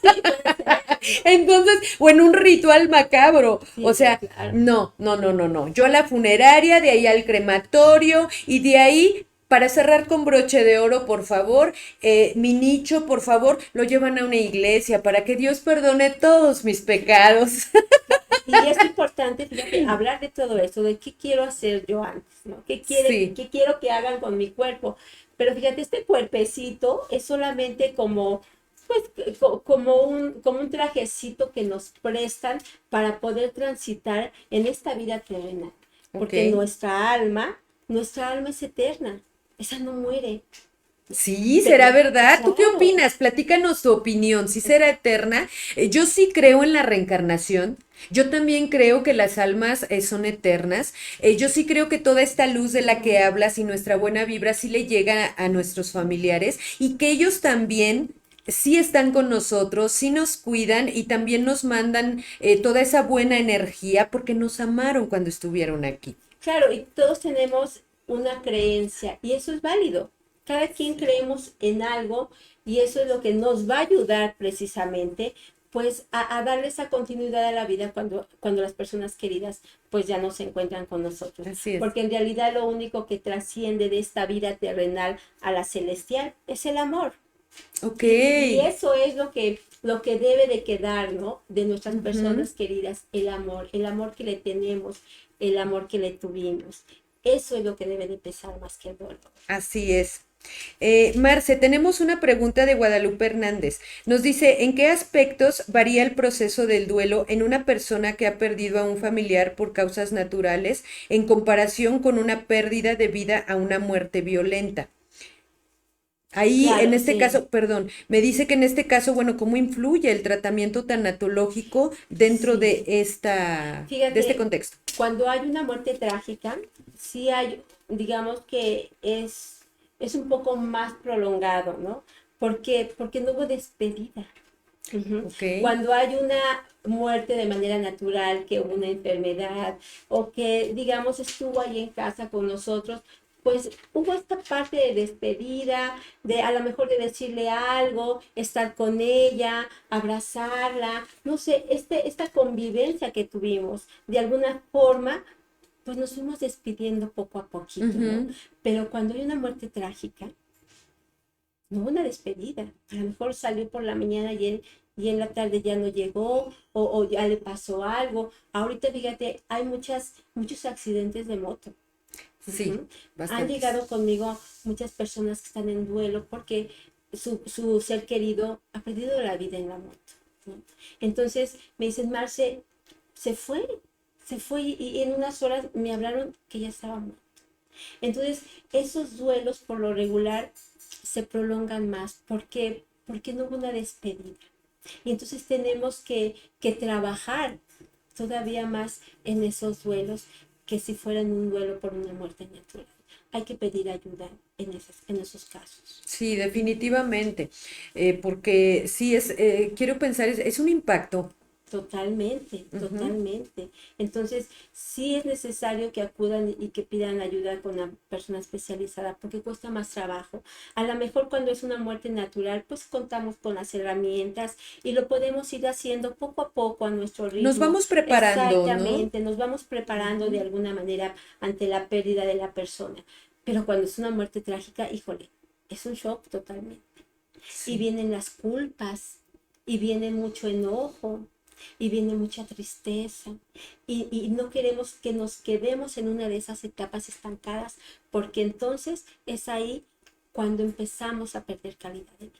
Sí, puede ser, ¿no? Entonces, o en un ritual macabro. O Sí, sí, sea, claro. no, no, no, no, no. Yo a la funeraria, de ahí al crematorio y de ahí, para cerrar con broche de oro, por favor, mi nicho, por favor, lo llevan a una iglesia para que Dios perdone todos mis pecados. Y es importante, fíjate, hablar de todo eso, de qué quiero hacer yo antes, ¿no? Sí, Qué quiero que hagan con mi cuerpo? Pero fíjate, este cuerpecito es solamente como, pues, como un trajecito que nos prestan para poder transitar en esta vida terrenal. ok. Porque nuestra alma es eterna, esa no muere. Sí, será Pero, verdad. ¿Tú qué claro, opinas? Platícanos tu opinión. ¿Si será eterna? Yo sí creo en la reencarnación. Yo también creo que las almas son eternas. Yo sí creo que toda esta luz de la que hablas y nuestra buena vibra sí le llega a nuestros familiares y que ellos también sí están con nosotros, sí nos cuidan y también nos mandan toda esa buena energía porque nos amaron cuando estuvieron aquí. claro, y todos tenemos una creencia y eso es válido. Cada quien creemos en algo y eso es lo que nos va a ayudar precisamente pues a darle esa continuidad a la vida cuando las personas queridas pues ya no se encuentran con nosotros. Así es. Porque en realidad lo único que trasciende de esta vida terrenal a la celestial es el amor. Ok. Y eso es lo que debe de quedar, ¿no? De nuestras Ujú. personas queridas, el amor que le tenemos, el amor que le tuvimos. Eso es lo que debe de pesar más que el dolor. Así es. Marce, tenemos una pregunta de Guadalupe Hernández. Nos dice, ¿en qué aspectos varía el proceso del duelo en una persona que ha perdido a un familiar por causas naturales en comparación con una pérdida debida a una muerte violenta? Ahí, en Claro, este sí, caso, perdón, me dice que en este caso, bueno, ¿cómo influye el tratamiento tanatológico dentro de sí. de este Fíjate, contexto? cuando hay una muerte trágica, sí hay, digamos que es un poco más prolongado, ¿no? Porque no hubo despedida. Ujú. Ok, Cuando hay una muerte de manera natural, que hubo una enfermedad o que, digamos, estuvo ahí en casa con nosotros, pues hubo esta parte de despedida, de a lo mejor de decirle algo, estar con ella, abrazarla, no sé, esta convivencia que tuvimos, de alguna forma, pues nos fuimos despidiendo poco a poquito, ¿no? ujú, Pero cuando hay una muerte trágica, no hubo una despedida. A lo mejor salió por la mañana y en la tarde ya no llegó o ya le pasó algo. Ahorita, fíjate, hay muchos accidentes de moto. sí, Ujú. Han bastantes. llegado conmigo muchas personas que están en duelo porque su ser querido ha perdido la vida en la moto, ¿no? Entonces me dicen, Marce, se fue, se fue y en unas horas me hablaron que ya estaba muerto. Entonces, esos duelos por lo regular se prolongan más. ¿Por qué? Porque no hubo una despedida. Y entonces tenemos que trabajar todavía más en esos duelos que si fueran un duelo por una muerte natural. Hay que pedir ayuda en esos casos. Sí, definitivamente, porque sí es, quiero pensar, es un impacto. Totalmente, Ujú. totalmente. Entonces, sí es necesario que acudan y que pidan ayuda con la persona especializada porque cuesta más trabajo. A lo mejor cuando es una muerte natural, pues contamos con las herramientas y lo podemos ir haciendo poco a poco a nuestro Nos ritmo. vamos preparando, ¿no? Exactamente, nos vamos preparando de Ujú. alguna manera ante la pérdida de la persona. Pero cuando es una muerte trágica, híjole, es un shock totalmente. Y Sí, vienen las culpas, y viene mucho enojo, y viene mucha tristeza. Y no queremos que nos quedemos en una de esas etapas estancadas, porque entonces es ahí cuando empezamos a perder calidad de vida.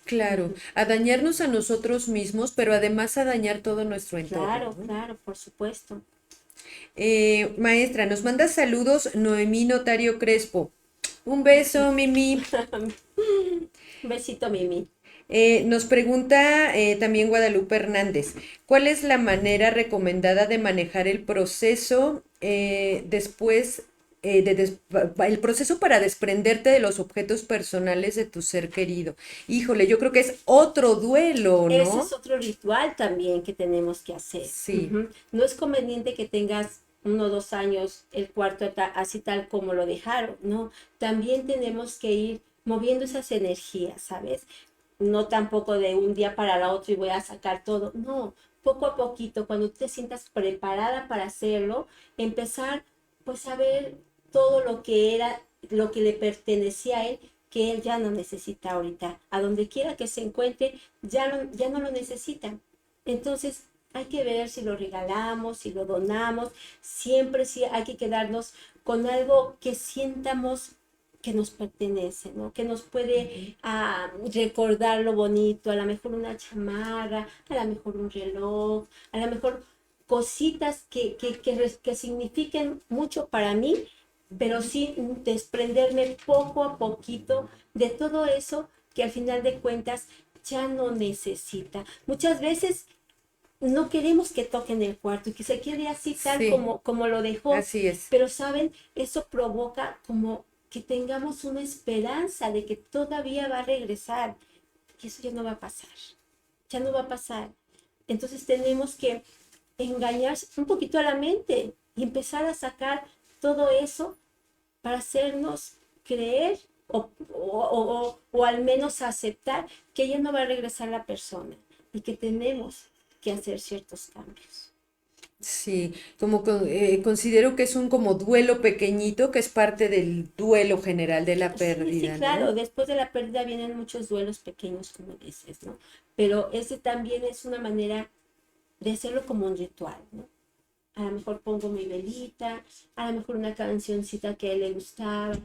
claro, Ujú. a dañarnos a nosotros mismos, pero además a dañar todo nuestro entorno, Claro, ¿no? claro, por supuesto. Maestra, nos manda saludos Noemí Notario Crespo. Un beso, Mimi. Un besito, Mimi. Nos pregunta también Guadalupe Hernández, ¿cuál es la manera recomendada de manejar el proceso después el proceso para desprenderte de los objetos personales de tu ser querido? Híjole, yo creo que es otro duelo, Ese es ¿no? otro ritual también que tenemos que hacer. Sí, Ujú. No es conveniente que tengas 1 o 2 años el cuarto así tal como lo dejaron, ¿no? También tenemos que ir moviendo esas energías, ¿sabes? No tampoco de un día para el otro y voy a sacar todo, no, poco a poquito, cuando tú te sientas preparada para hacerlo, empezar pues a ver todo lo que era, lo que le pertenecía a él, que él ya no necesita ahorita. A donde quiera que se encuentre, ya no lo necesita. Entonces, hay que ver si lo regalamos, si lo donamos. Siempre sí hay que quedarnos con algo que sientamos que nos pertenece, ¿no? Que nos puede recordar lo bonito, a lo mejor una chamarra, a lo mejor un reloj, a lo mejor cositas que signifiquen mucho para mí, pero sí desprenderme poco a poquito de todo eso que al final de cuentas ya no necesita. Muchas veces no queremos que toquen el cuarto y que se quede así tal sí, como lo dejó, así es. pero saben, eso provoca como que tengamos una esperanza de que todavía va a regresar y eso ya no va a pasar, ya no va a pasar. Entonces tenemos que engañar un poquito a la mente y empezar a sacar todo eso para hacernos creer o al menos aceptar que ya no va a regresar la persona y que tenemos que hacer ciertos cambios. Sí, considero que es un como duelo pequeñito que es parte del duelo general de la Sí, sí, pérdida, claro, ¿no? después de la pérdida vienen muchos duelos pequeños, como dices, ¿no? Pero ese también es una manera de hacerlo como un ritual, ¿no? A lo mejor pongo mi velita, a lo mejor una cancioncita que a él le gustaba,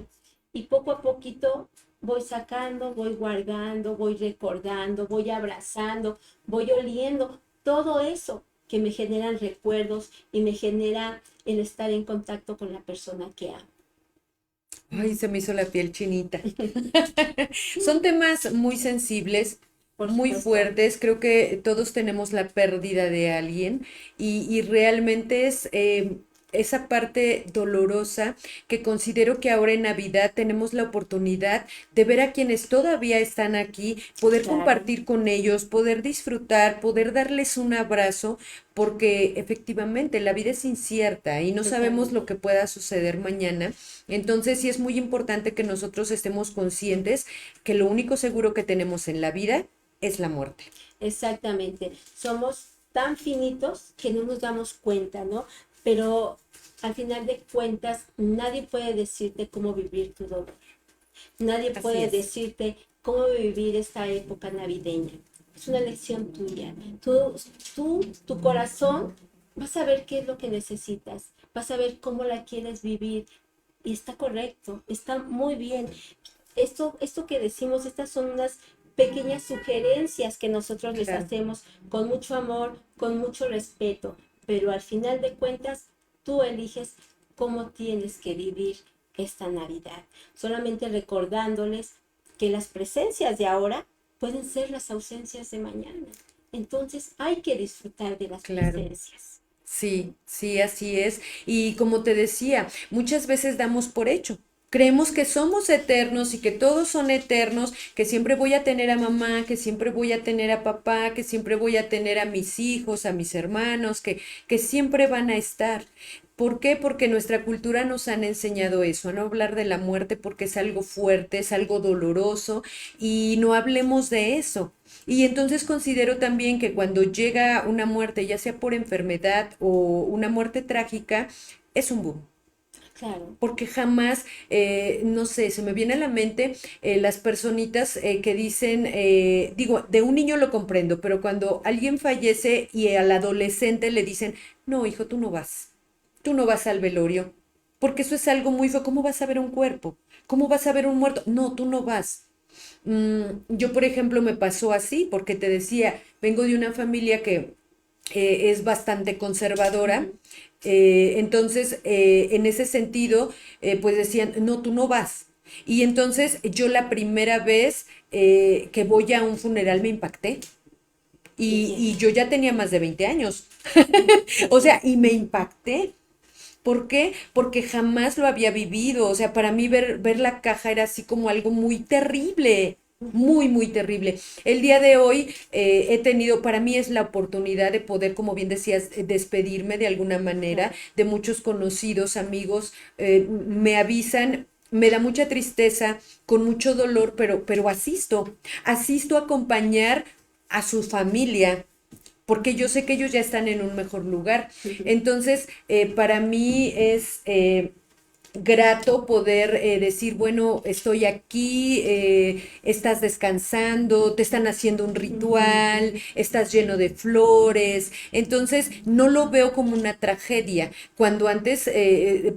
y poco a poquito voy sacando, voy guardando, voy recordando, voy abrazando, voy oliendo todo eso que me generan recuerdos y me genera el estar en contacto con la persona que amo. Ay, se me hizo la piel chinita. Son temas muy sensibles, Por muy supuesto, fuertes. Creo que todos tenemos la pérdida de alguien y realmente es esa parte dolorosa que considero que ahora en Navidad tenemos la oportunidad de ver a quienes todavía están aquí, poder claro, compartir con ellos, poder disfrutar, poder darles un abrazo, porque efectivamente la vida es incierta y no sabemos lo totalmente. que pueda suceder mañana. Entonces sí es muy importante que nosotros estemos conscientes que lo único seguro que tenemos en la vida es la muerte. Exactamente. Somos tan finitos que no nos damos cuenta, ¿no? Pero al final de cuentas, nadie puede decirte cómo vivir tu dolor. Nadie Así puede es. decirte cómo vivir esta época navideña. Es una elección tuya. Tu corazón, vas a ver qué es lo que necesitas. Vas a ver cómo la quieres vivir. Y está correcto, está muy bien. Esto que decimos, estas son unas pequeñas sugerencias que nosotros les Claro. hacemos con mucho amor, con mucho respeto, pero al final de cuentas tú eliges cómo tienes que vivir esta Navidad, solamente recordándoles que las presencias de ahora pueden ser las ausencias de mañana. Entonces hay que disfrutar de las Claro. presencias. Sí, sí, así es. Y como te decía, muchas veces damos por hecho. Creemos que somos eternos y que todos son eternos, que siempre voy a tener a mamá, que siempre voy a tener a papá, que siempre voy a tener a mis hijos, a mis hermanos, que siempre van a estar. ¿Por qué? Porque nuestra cultura nos han enseñado eso, a no hablar de la muerte porque es algo fuerte, es algo doloroso y no hablemos de eso. Y entonces considero también que cuando llega una muerte, ya sea por enfermedad o una muerte trágica, es un boom. Claro, Porque jamás, no sé, se me viene a la mente las personitas que dicen, digo, de un niño lo comprendo, pero cuando alguien fallece y al adolescente le dicen, no, hijo, tú no vas al velorio, porque eso es algo muy feo. ¿Cómo vas a ver un cuerpo? ¿Cómo vas a ver un muerto? No, tú no vas. Yo, por ejemplo, me pasó así, porque te decía, vengo de una familia que es bastante conservadora, entonces, en ese sentido, pues decían, no, tú no vas. Y entonces yo la primera vez que voy a un funeral me impacté. Entiendo. Y yo ya tenía más de 20 años. O sea, y me impacté. ¿Por qué? Porque jamás lo había vivido. O sea, para mí ver la caja era así como algo muy terrible. Ujú. Muy, muy terrible. El día de hoy he tenido, para mí es la oportunidad de poder, como bien decías, despedirme de alguna manera Claro. de muchos conocidos, amigos, me avisan, me da mucha tristeza, con mucho dolor, pero asisto a acompañar a su familia, porque yo sé que ellos ya están en un mejor lugar. Entonces, para mí es grato poder decir, bueno, estoy aquí, estás descansando, te están haciendo un Ujú. ritual, estás lleno de flores. Entonces, no lo veo como una tragedia, cuando antes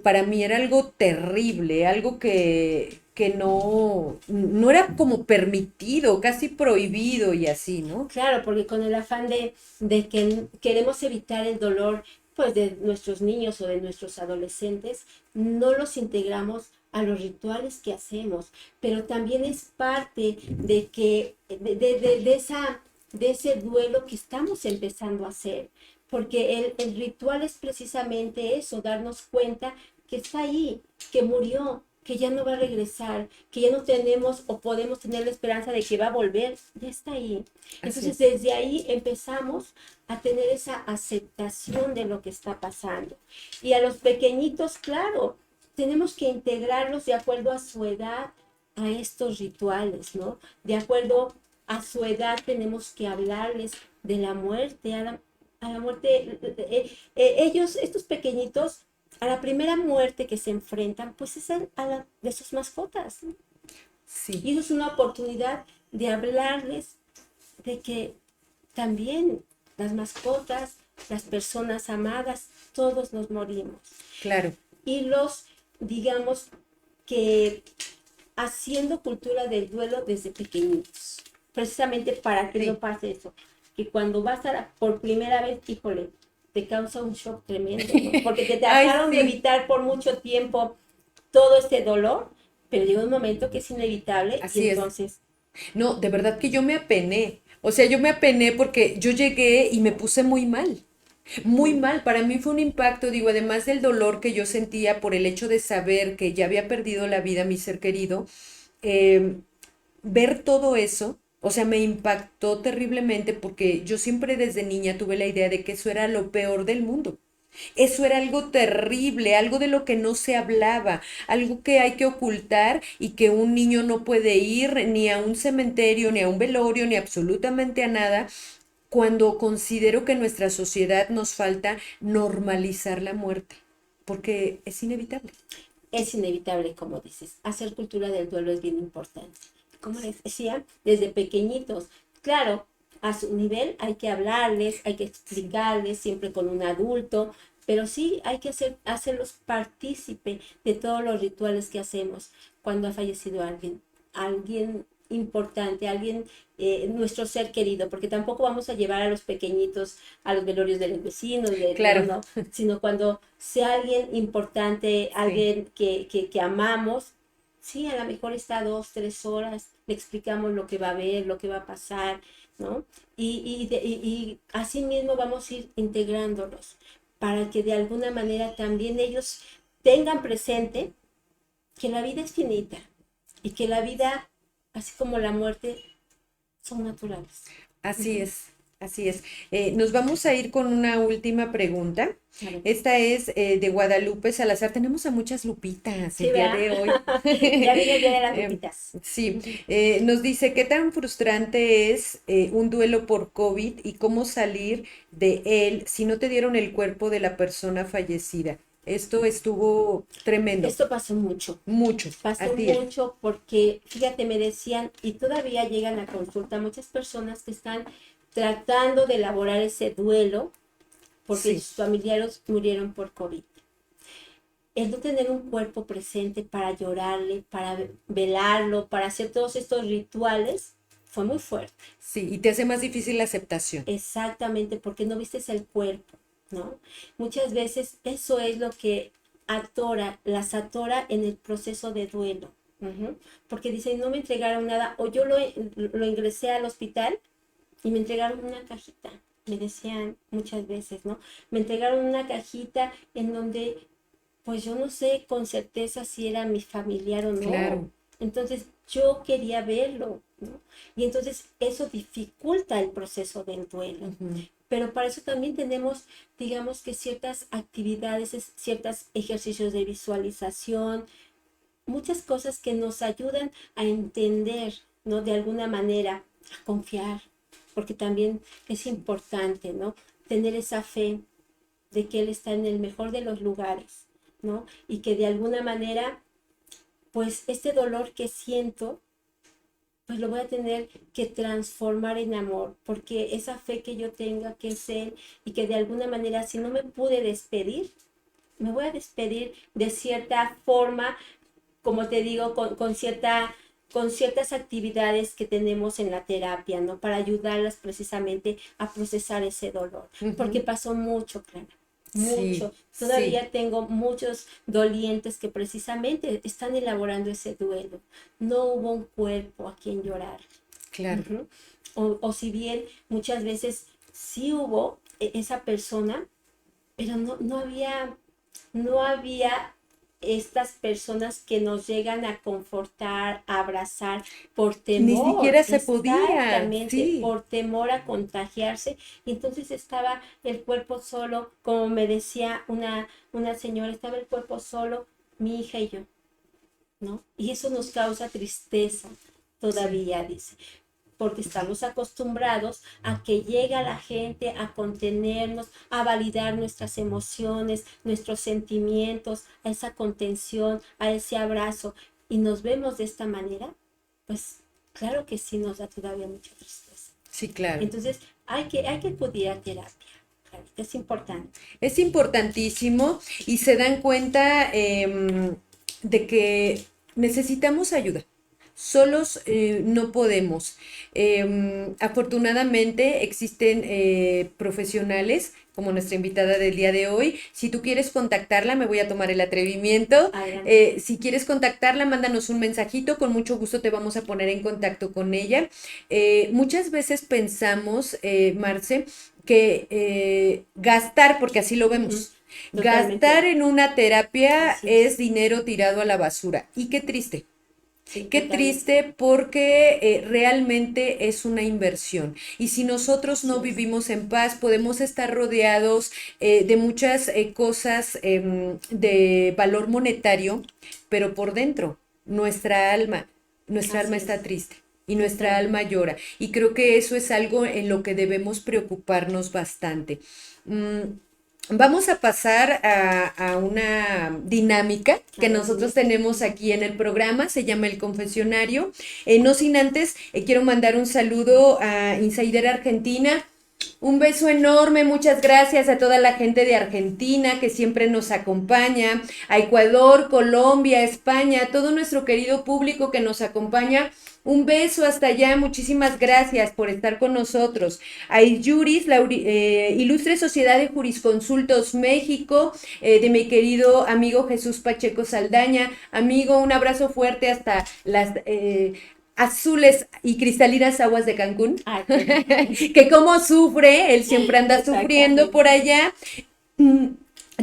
para mí era algo terrible, algo que no era como permitido, casi prohibido y así, ¿no? Claro, porque con el afán de que queremos evitar el dolor, pues de nuestros niños o de nuestros adolescentes, no los integramos a los rituales que hacemos, pero también es parte de que de ese duelo que estamos empezando a hacer, porque el ritual es precisamente eso, darnos cuenta que está ahí, que murió, que ya no va a regresar, que ya no tenemos o podemos tener la esperanza de que va a volver, ya está ahí. Así Entonces, es. desde ahí empezamos a tener esa aceptación de lo que está pasando. Y a los pequeñitos, claro, tenemos que integrarlos de acuerdo a su edad a estos rituales, ¿no? De acuerdo a su edad tenemos que hablarles de la muerte, a la muerte. Ellos, estos pequeñitos, a la primera muerte que se enfrentan, pues es de sus mascotas. Sí. Y eso es una oportunidad de hablarles de que también las mascotas, las personas amadas, todos nos morimos. Claro. Y los, digamos, que haciendo cultura del duelo desde pequeñitos, precisamente para que no Sí. pase eso, que cuando vas por primera vez, híjole, te causa un shock tremendo, ¿no? Porque te Ay, trataron de sí. evitar por mucho tiempo todo este dolor, pero llega un momento que es inevitable y Así es. entonces, No, de verdad que yo me apené. O sea, yo me apené porque yo llegué y me puse muy mal. Muy uh, mal. Para mí fue un impacto, digo, además del dolor que yo sentía por el hecho de saber que ya había perdido la vida mi ser querido, eh, ver todo eso, o sea, me impactó terriblemente porque yo siempre desde niña tuve la idea de que eso era lo peor del mundo. Eso era algo terrible, algo de lo que no se hablaba, algo que hay que ocultar y que un niño no puede ir ni a un cementerio, ni a un velorio, ni absolutamente a nada, cuando considero que en nuestra sociedad nos falta normalizar la muerte, porque es inevitable. es inevitable, como dices. Hacer cultura del duelo es bien importante. Como les decía, desde pequeñitos, claro, a su nivel hay que hablarles, hay que Sí, explicarles, siempre con un adulto, pero sí hay que hacerlos partícipe de todos los rituales que hacemos cuando ha fallecido alguien, alguien importante, alguien, nuestro ser querido, porque tampoco vamos a llevar a los pequeñitos a los velorios de los vecinos, no, claro, no, sino cuando sea alguien importante, sí, alguien que amamos, sí, a lo mejor está 2, 3 horas, le explicamos lo que va a ver, lo que va a pasar, ¿no? Y así mismo vamos a ir integrándolos para que de alguna manera también ellos tengan presente que la vida es finita y que la vida, así como la muerte, son naturales. así Ujú. es, así es. Nos vamos a ir con una última pregunta. A ver. Esta es de Guadalupe Salazar. Tenemos a muchas Lupitas Sí, el día vea. de hoy. Ya viene el día de las Eh, lupitas. sí, nos dice, ¿qué tan frustrante es un duelo por COVID y cómo salir de él si no te dieron el cuerpo de la persona fallecida? Esto estuvo tremendo, Esto mucho, pasó así es. mucho porque, fíjate, me decían, y todavía llegan a consulta muchas personas que están tratando de elaborar ese duelo porque Sí, sus familiares murieron por COVID. El no tener un cuerpo presente para llorarle, para velarlo, para hacer todos estos rituales, fue muy fuerte. sí, y te hace más difícil la aceptación. Exactamente, porque no vistes el cuerpo, ¿no? Muchas veces eso es lo que las atora en el proceso de duelo. Ujú. Porque dicen, no me entregaron nada, o yo lo ingresé al hospital y me entregaron una cajita, me decían muchas veces, ¿no? Me entregaron una cajita en donde, pues yo no sé con certeza si era mi familiar o no. Claro. Entonces yo quería verlo, ¿no? Y entonces eso dificulta el proceso del duelo. Ujú. Pero para eso también tenemos, digamos que ciertas actividades, ciertos ejercicios de visualización, muchas cosas que nos ayudan a entender, ¿no? De alguna manera, a confiar, porque también es importante, ¿no? Tener esa fe de que Él está en el mejor de los lugares, ¿no? Y que de alguna manera, pues este dolor que siento, pues lo voy a tener que transformar en amor, porque esa fe que yo tenga que es Él y que de alguna manera, si no me pude despedir, me voy a despedir de cierta forma, como te digo, con ciertas actividades que tenemos en la terapia, ¿no? Para ayudarlas precisamente a procesar ese dolor. Porque Ujú. pasó mucho, Clara, Sí, mucho. sí. Todavía tengo muchos dolientes que precisamente están elaborando ese duelo. No hubo un cuerpo a quien llorar. Claro. Ujú. O si bien muchas veces sí hubo esa persona, pero no había estas personas que nos llegan a confortar, a abrazar por Ni temor, siquiera se podía, exactamente, sí. por temor a contagiarse. Y entonces estaba el cuerpo solo, como me decía una señora, estaba el cuerpo solo, mi hija y yo, ¿no? Y eso nos causa tristeza Sí. todavía, dice, porque estamos acostumbrados a que llega la gente a contenernos, a validar nuestras emociones, nuestros sentimientos, a esa contención, a ese abrazo, y nos vemos de esta manera, pues claro que sí nos da todavía mucha tristeza. Sí, claro. Entonces hay que acudir a terapia, Clarita, es importante. Es importantísimo y se dan cuenta de que necesitamos ayuda. Solos no podemos. Afortunadamente existen profesionales como nuestra invitada del día de hoy. Si tú quieres contactarla, me voy a tomar el atrevimiento. Adelante. Si quieres contactarla, mándanos un mensajito. Con mucho gusto te vamos a poner en contacto con ella. Muchas veces pensamos, Marce, que gastar, porque así lo Ujú. vemos, gastar Totalmente. en una terapia Así es es. dinero tirado a la basura. Y qué triste. Sí, Qué totalmente. triste porque realmente es una inversión. Y si nosotros no Así es. vivimos en paz, podemos estar rodeados de muchas cosas de valor monetario, pero por dentro, nuestra alma Así está es. triste y nuestra alma Totalmente. llora. Y creo que eso es algo en lo que debemos preocuparnos bastante. Mm, Vamos a pasar a una dinámica A que ver, nosotros dime. tenemos aquí en el programa, se llama El Confesionario. No sin antes, quiero mandar un saludo a Insaider Argentina. Un beso enorme, muchas gracias a toda la gente de Argentina que siempre nos acompaña, a Ecuador, Colombia, España, a todo nuestro querido público que nos acompaña. Un beso hasta allá, muchísimas gracias por estar con nosotros. A Iluris, la Ilustre Sociedad de Jurisconsultos México, de mi querido amigo Jesús Pacheco Saldaña. Amigo, un abrazo fuerte hasta las azules y cristalinas aguas de Cancún, Ay, qué lindo. que como sufre, él siempre anda sufriendo por Exactamente. allá. Mm,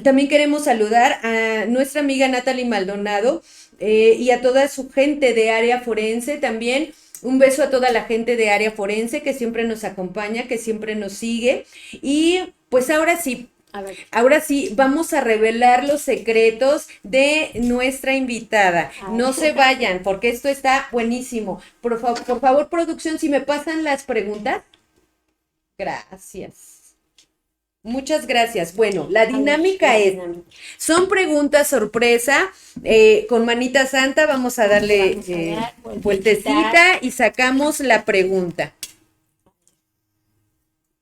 También queremos saludar a nuestra amiga Natalie Maldonado y a toda su gente de área forense también. Un beso a toda la gente de área forense que siempre nos acompaña, que siempre nos sigue. Y pues A ver, ahora sí, vamos a revelar los secretos de nuestra invitada. a No se ver. vayan, porque esto está buenísimo. Por favor, producción, si me pasan las preguntas. Gracias. Muchas gracias. Bueno, la A ver, dinámica la es, dinámica. son preguntas sorpresa. Con manita santa vamos a Le darle vamos a dar vueltecita, vueltecita y sacamos la pregunta.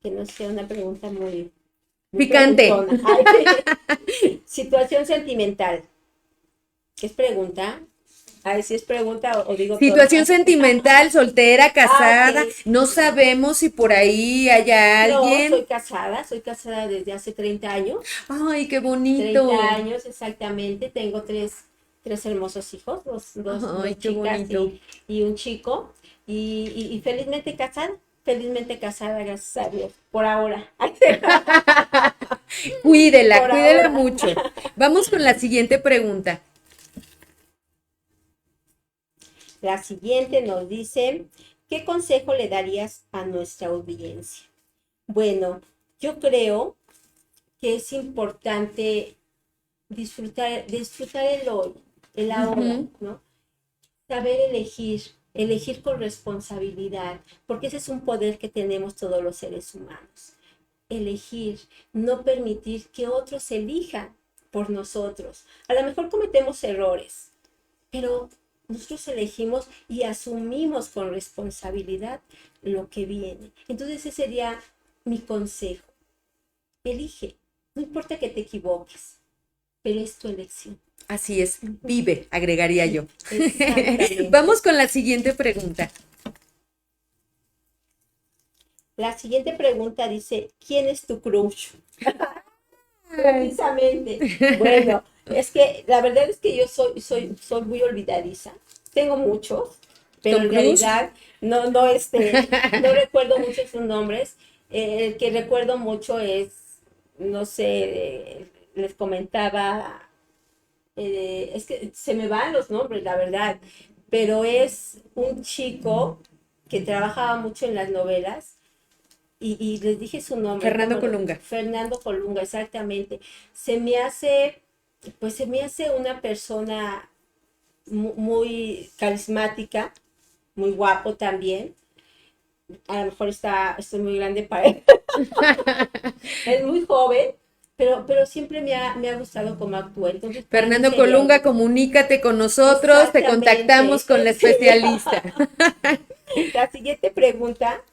que no sea una pregunta muy Picante. preguntona. Ay, situación sentimental. ¿Es pregunta? A ver si es pregunta o digo todo Situación mal. sentimental, soltera, Ah, casada. ok. No sabemos si por ahí haya No, alguien. soy casada desde hace 30 años. Ay, qué 30 bonito. años exactamente. Tengo tres hermosos hijos, Ay, dos qué chicas bonito. y un chico, y felizmente casada, gracias a Dios, por ahora, Cuídela, por cuídela ahora. mucho. Vamos con la siguiente pregunta. La siguiente nos dice, ¿qué consejo le darías a nuestra audiencia? Bueno, yo creo que es importante disfrutar el hoy, el ahora, Ujú. ¿no? Saber elegir con responsabilidad, porque ese es un poder que tenemos todos los seres humanos. Elegir, no permitir que otros elijan por nosotros. A lo mejor cometemos errores, pero nosotros elegimos y asumimos con responsabilidad lo que viene. Entonces ese sería mi consejo. Elige, no importa que te equivoques, pero es tu elección. Así es, vive, agregaría yo. Exactamente. Vamos con la siguiente pregunta. La siguiente pregunta dice, ¿quién es tu crush? Ay. Precisamente. Bueno, es que la verdad es que yo soy muy olvidadiza. Tengo muchos, pero Tom en Cruise. realidad no recuerdo mucho sus nombres. El que recuerdo mucho es, no sé, les comentaba, es que se me van los nombres, la verdad, pero es un chico que trabajaba mucho en las novelas y les dije su nombre, Fernando Colunga. Fernando Colunga, exactamente. Se me hace, se me hace una persona muy carismática, muy guapo también. A lo mejor estoy muy grande para él. Es muy joven, pero siempre me ha gustado cómo actúa. Entonces, para mí Fernando sería Colunga, comunícate con nosotros, te contactamos exactamente. con la Sí. especialista. La siguiente pregunta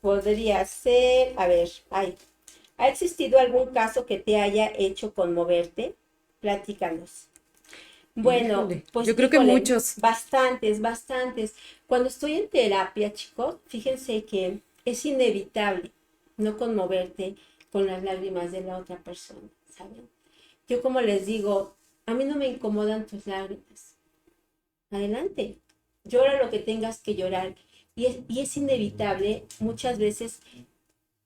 podría ser, a ver, ay, ¿ha existido algún caso que te haya hecho conmoverte? Platícanos. Bueno, Híjole, pues yo creo que híjole, muchos. bastantes. Cuando estoy en terapia, chicos, fíjense que es inevitable no conmoverte con las lágrimas de la otra persona, ¿saben? Yo como les digo, a mí no me incomodan tus lágrimas. Adelante, llora lo que tengas que llorar. Y es inevitable muchas veces,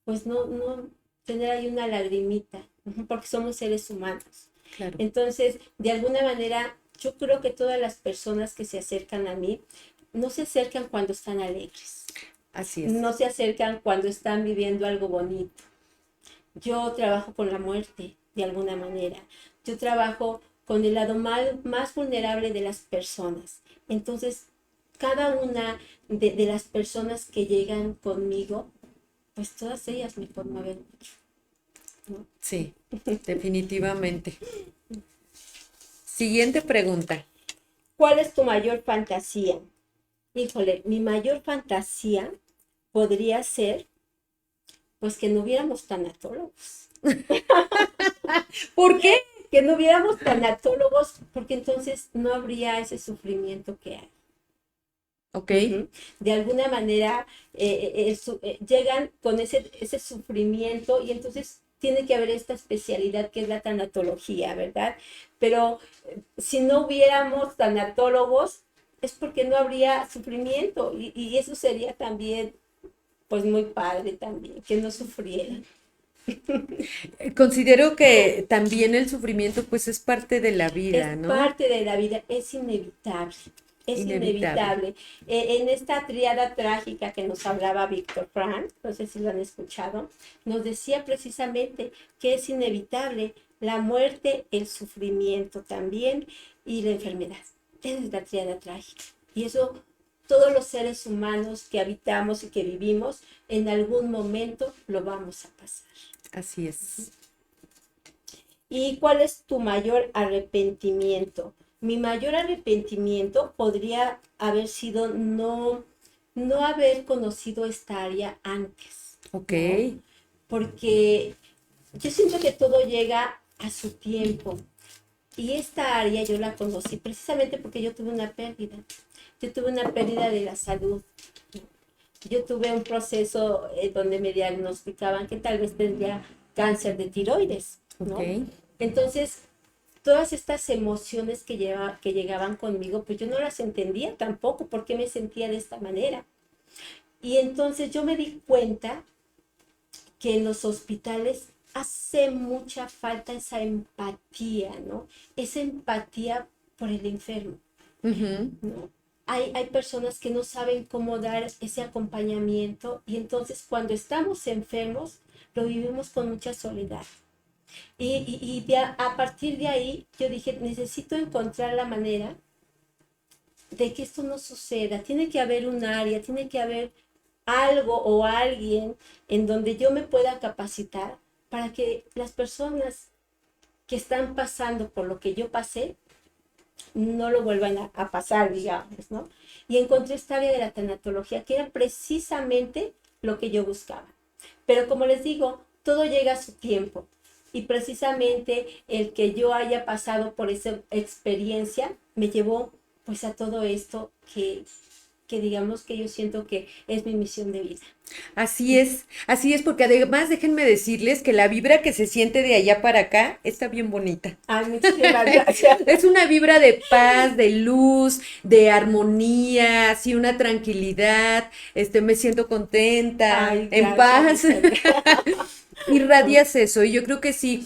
pues no tener ahí una lagrimita, porque somos seres humanos. Claro, Entonces, de alguna manera, yo creo que todas las personas que se acercan a mí, no se acercan cuando están alegres, así es. no se acercan cuando están viviendo algo bonito. Yo trabajo con la muerte, de alguna manera. Yo trabajo con el lado más vulnerable de las personas. Entonces, cada una de las personas que llegan conmigo, pues todas ellas me conmueven mucho, ¿no? Sí, definitivamente. Siguiente pregunta. ¿Cuál es tu mayor fantasía? Híjole, mi mayor fantasía podría ser, pues que no hubiéramos tanatólogos. ¿Por qué? Que no hubiéramos tanatólogos, porque entonces no habría ese sufrimiento que hay. Ok, Ujú. De alguna manera llegan con ese sufrimiento y entonces tiene que haber esta especialidad que es la tanatología, ¿verdad? Pero si no hubiéramos tanatólogos es porque no habría sufrimiento y eso sería también pues muy padre también, que no sufrieran. considero que también el sufrimiento pues es parte de la Es vida, ¿no? parte de la vida, es inevitable. Es Inevitable. inevitable. En esta tríada trágica que nos hablaba Víctor Frank, no sé si lo han escuchado, nos decía precisamente que es inevitable la muerte, el sufrimiento también y la enfermedad. Esa es la tríada trágica. Y eso todos los seres humanos que habitamos y que vivimos, en algún momento lo vamos a pasar. Así es. ¿Y cuál es tu mayor arrepentimiento? Mi mayor arrepentimiento podría haber sido no haber conocido esta área antes, Ok, ¿no? Porque yo siento que todo llega a su tiempo. Y esta área yo la conocí precisamente porque yo tuve una pérdida. Yo tuve una pérdida de la salud. Yo tuve un proceso donde me diagnosticaban que tal vez tendría cáncer de tiroides, ok. ¿no? Entonces, todas estas emociones que llegaban conmigo, pues yo no las entendía tampoco, por qué me sentía de esta manera. Y entonces yo me di cuenta que en los hospitales hace mucha falta esa empatía, ¿no? Esa empatía por el enfermo, ¿no? Hay personas que no saben cómo dar ese acompañamiento y entonces cuando estamos enfermos lo vivimos con mucha soledad. A partir de ahí yo dije, necesito encontrar la manera de que esto no suceda. Tiene que haber un área, tiene que haber algo o alguien en donde yo me pueda capacitar para que las personas que están pasando por lo que yo pasé no lo vuelvan a pasar, digamos, ¿no? Y encontré esta área de la tanatología que era precisamente lo que yo buscaba. Pero como les digo, todo llega a su tiempo. Y precisamente el que yo haya pasado por esa experiencia me llevó pues a todo esto que digamos que yo siento que es mi misión de vida. Así es, porque además déjenme decirles que la vibra que se siente de allá para acá está bien bonita. Ay, muchísimas gracias. Es una vibra de paz, de luz, de armonía, así una tranquilidad, me siento contenta, Ay, en paz. gracias. Irradias eso, y yo creo que sí,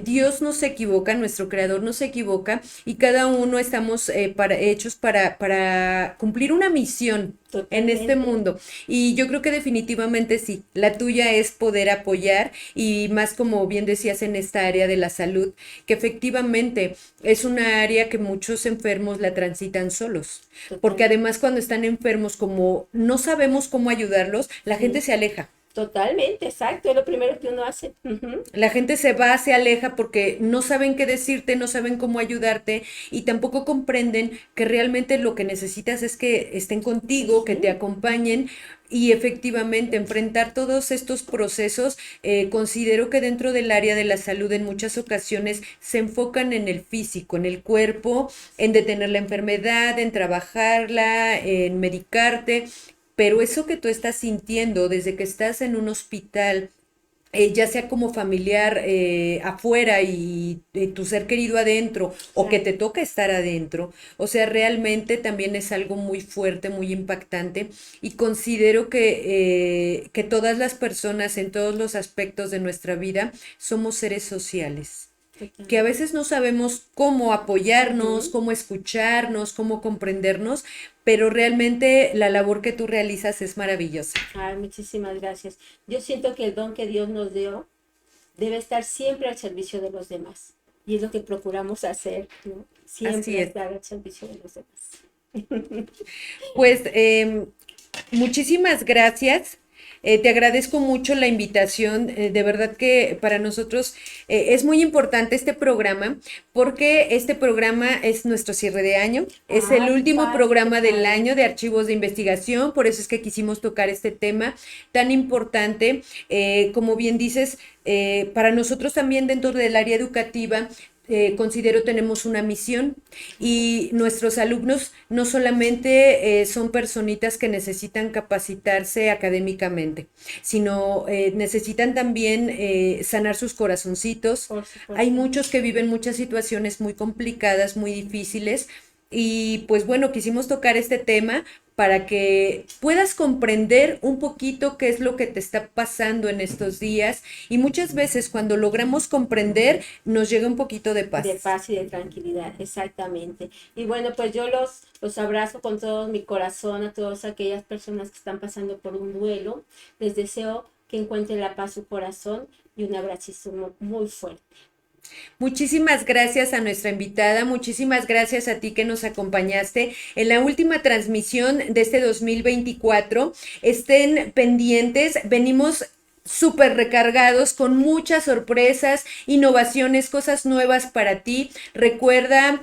Dios no se equivoca, nuestro creador no se equivoca, y cada uno estamos hechos para cumplir una misión en este Totalmente. mundo. Y yo creo que definitivamente sí, la tuya es poder apoyar, y más como bien decías en esta área de la salud, que efectivamente es una área que muchos enfermos la transitan solos, porque Totalmente. además cuando están enfermos, como no sabemos cómo ayudarlos, la gente Sí, se aleja. totalmente, exacto, es lo primero que uno hace. Ujú. La gente se va, se aleja porque no saben qué decirte, no saben cómo ayudarte, y tampoco comprenden que realmente lo que necesitas es que estén contigo, que te Sí, acompañen, y efectivamente enfrentar todos estos procesos. Considero que dentro del área de la salud en muchas ocasiones se enfocan en el físico, en el cuerpo, en detener la enfermedad, en trabajarla, en medicarte, pero eso que tú estás sintiendo desde que estás en un hospital, ya sea como familiar afuera y tu ser querido adentro, o que claro. te toca estar adentro, o sea, realmente también es algo muy fuerte, muy impactante, y considero que todas las personas en todos los aspectos de nuestra vida somos seres sociales, que a Totalmente. veces no sabemos cómo apoyarnos, Ujú. cómo escucharnos, cómo comprendernos, pero realmente la labor que tú realizas es maravillosa. Ay, muchísimas gracias. Yo siento que el don que Dios nos dio debe estar siempre al servicio de los demás. Y es lo que procuramos hacer, ¿no? Así Siempre es. estar al servicio de los demás. Pues muchísimas gracias. Te agradezco mucho la invitación. De verdad que para nosotros es muy importante este programa, porque este programa es nuestro cierre de año. Es el Ah, qué último padre, qué programa del padre. año de archivos de investigación. Por eso es que quisimos tocar este tema tan importante. Como bien dices, para nosotros también dentro del área educativa, considero tenemos una misión, y nuestros alumnos no solamente son personitas que necesitan capacitarse académicamente, sino necesitan también sanar sus corazoncitos. Por Hay supuesto. muchos que viven muchas situaciones muy complicadas, muy difíciles, y pues bueno, quisimos tocar este tema para que puedas comprender un poquito qué es lo que te está pasando en estos días, y muchas veces cuando logramos comprender nos llega un poquito de De paz. paz y de tranquilidad, exactamente. Y bueno, pues yo los abrazo con todo mi corazón a todas aquellas personas que están pasando por un duelo. Les deseo que encuentren la paz su corazón y un abrazo muy fuerte. Muchísimas gracias a nuestra invitada, muchísimas gracias a ti que nos acompañaste en la última transmisión de este 2024. Estén pendientes, venimos súper recargados con muchas sorpresas, innovaciones, cosas nuevas para ti. Recuerda,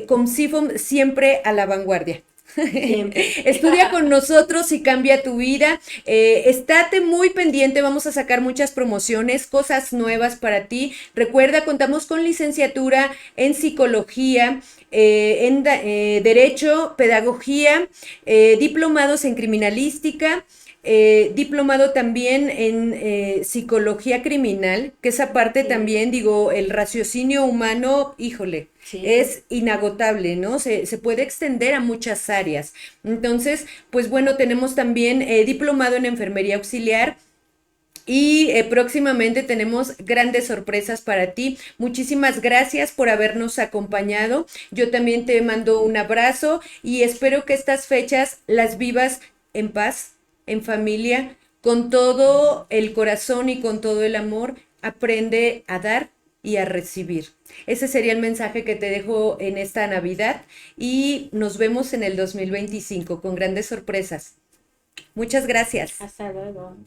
con CIFOM siempre a la vanguardia. Siempre. Estudia con nosotros y cambia tu vida. Estate muy pendiente, vamos a sacar muchas promociones, cosas nuevas para ti. Recuerda, contamos con licenciatura en psicología, Derecho, Pedagogía, diplomados en criminalística, diplomado también en psicología criminal, que esa parte Sí, también, digo, el raciocinio humano, híjole, sí. es inagotable, ¿no? Se puede extender a muchas áreas. Entonces, pues bueno, tenemos también diplomado en enfermería auxiliar. Y próximamente tenemos grandes sorpresas para ti. Muchísimas gracias por habernos acompañado. Yo también te mando un abrazo y espero que estas fechas las vivas en paz, en familia, con todo el corazón y con todo el amor. Aprende a dar y a recibir. Ese sería el mensaje que te dejo en esta Navidad y nos vemos en el 2025 con grandes sorpresas. Muchas gracias. Hasta luego.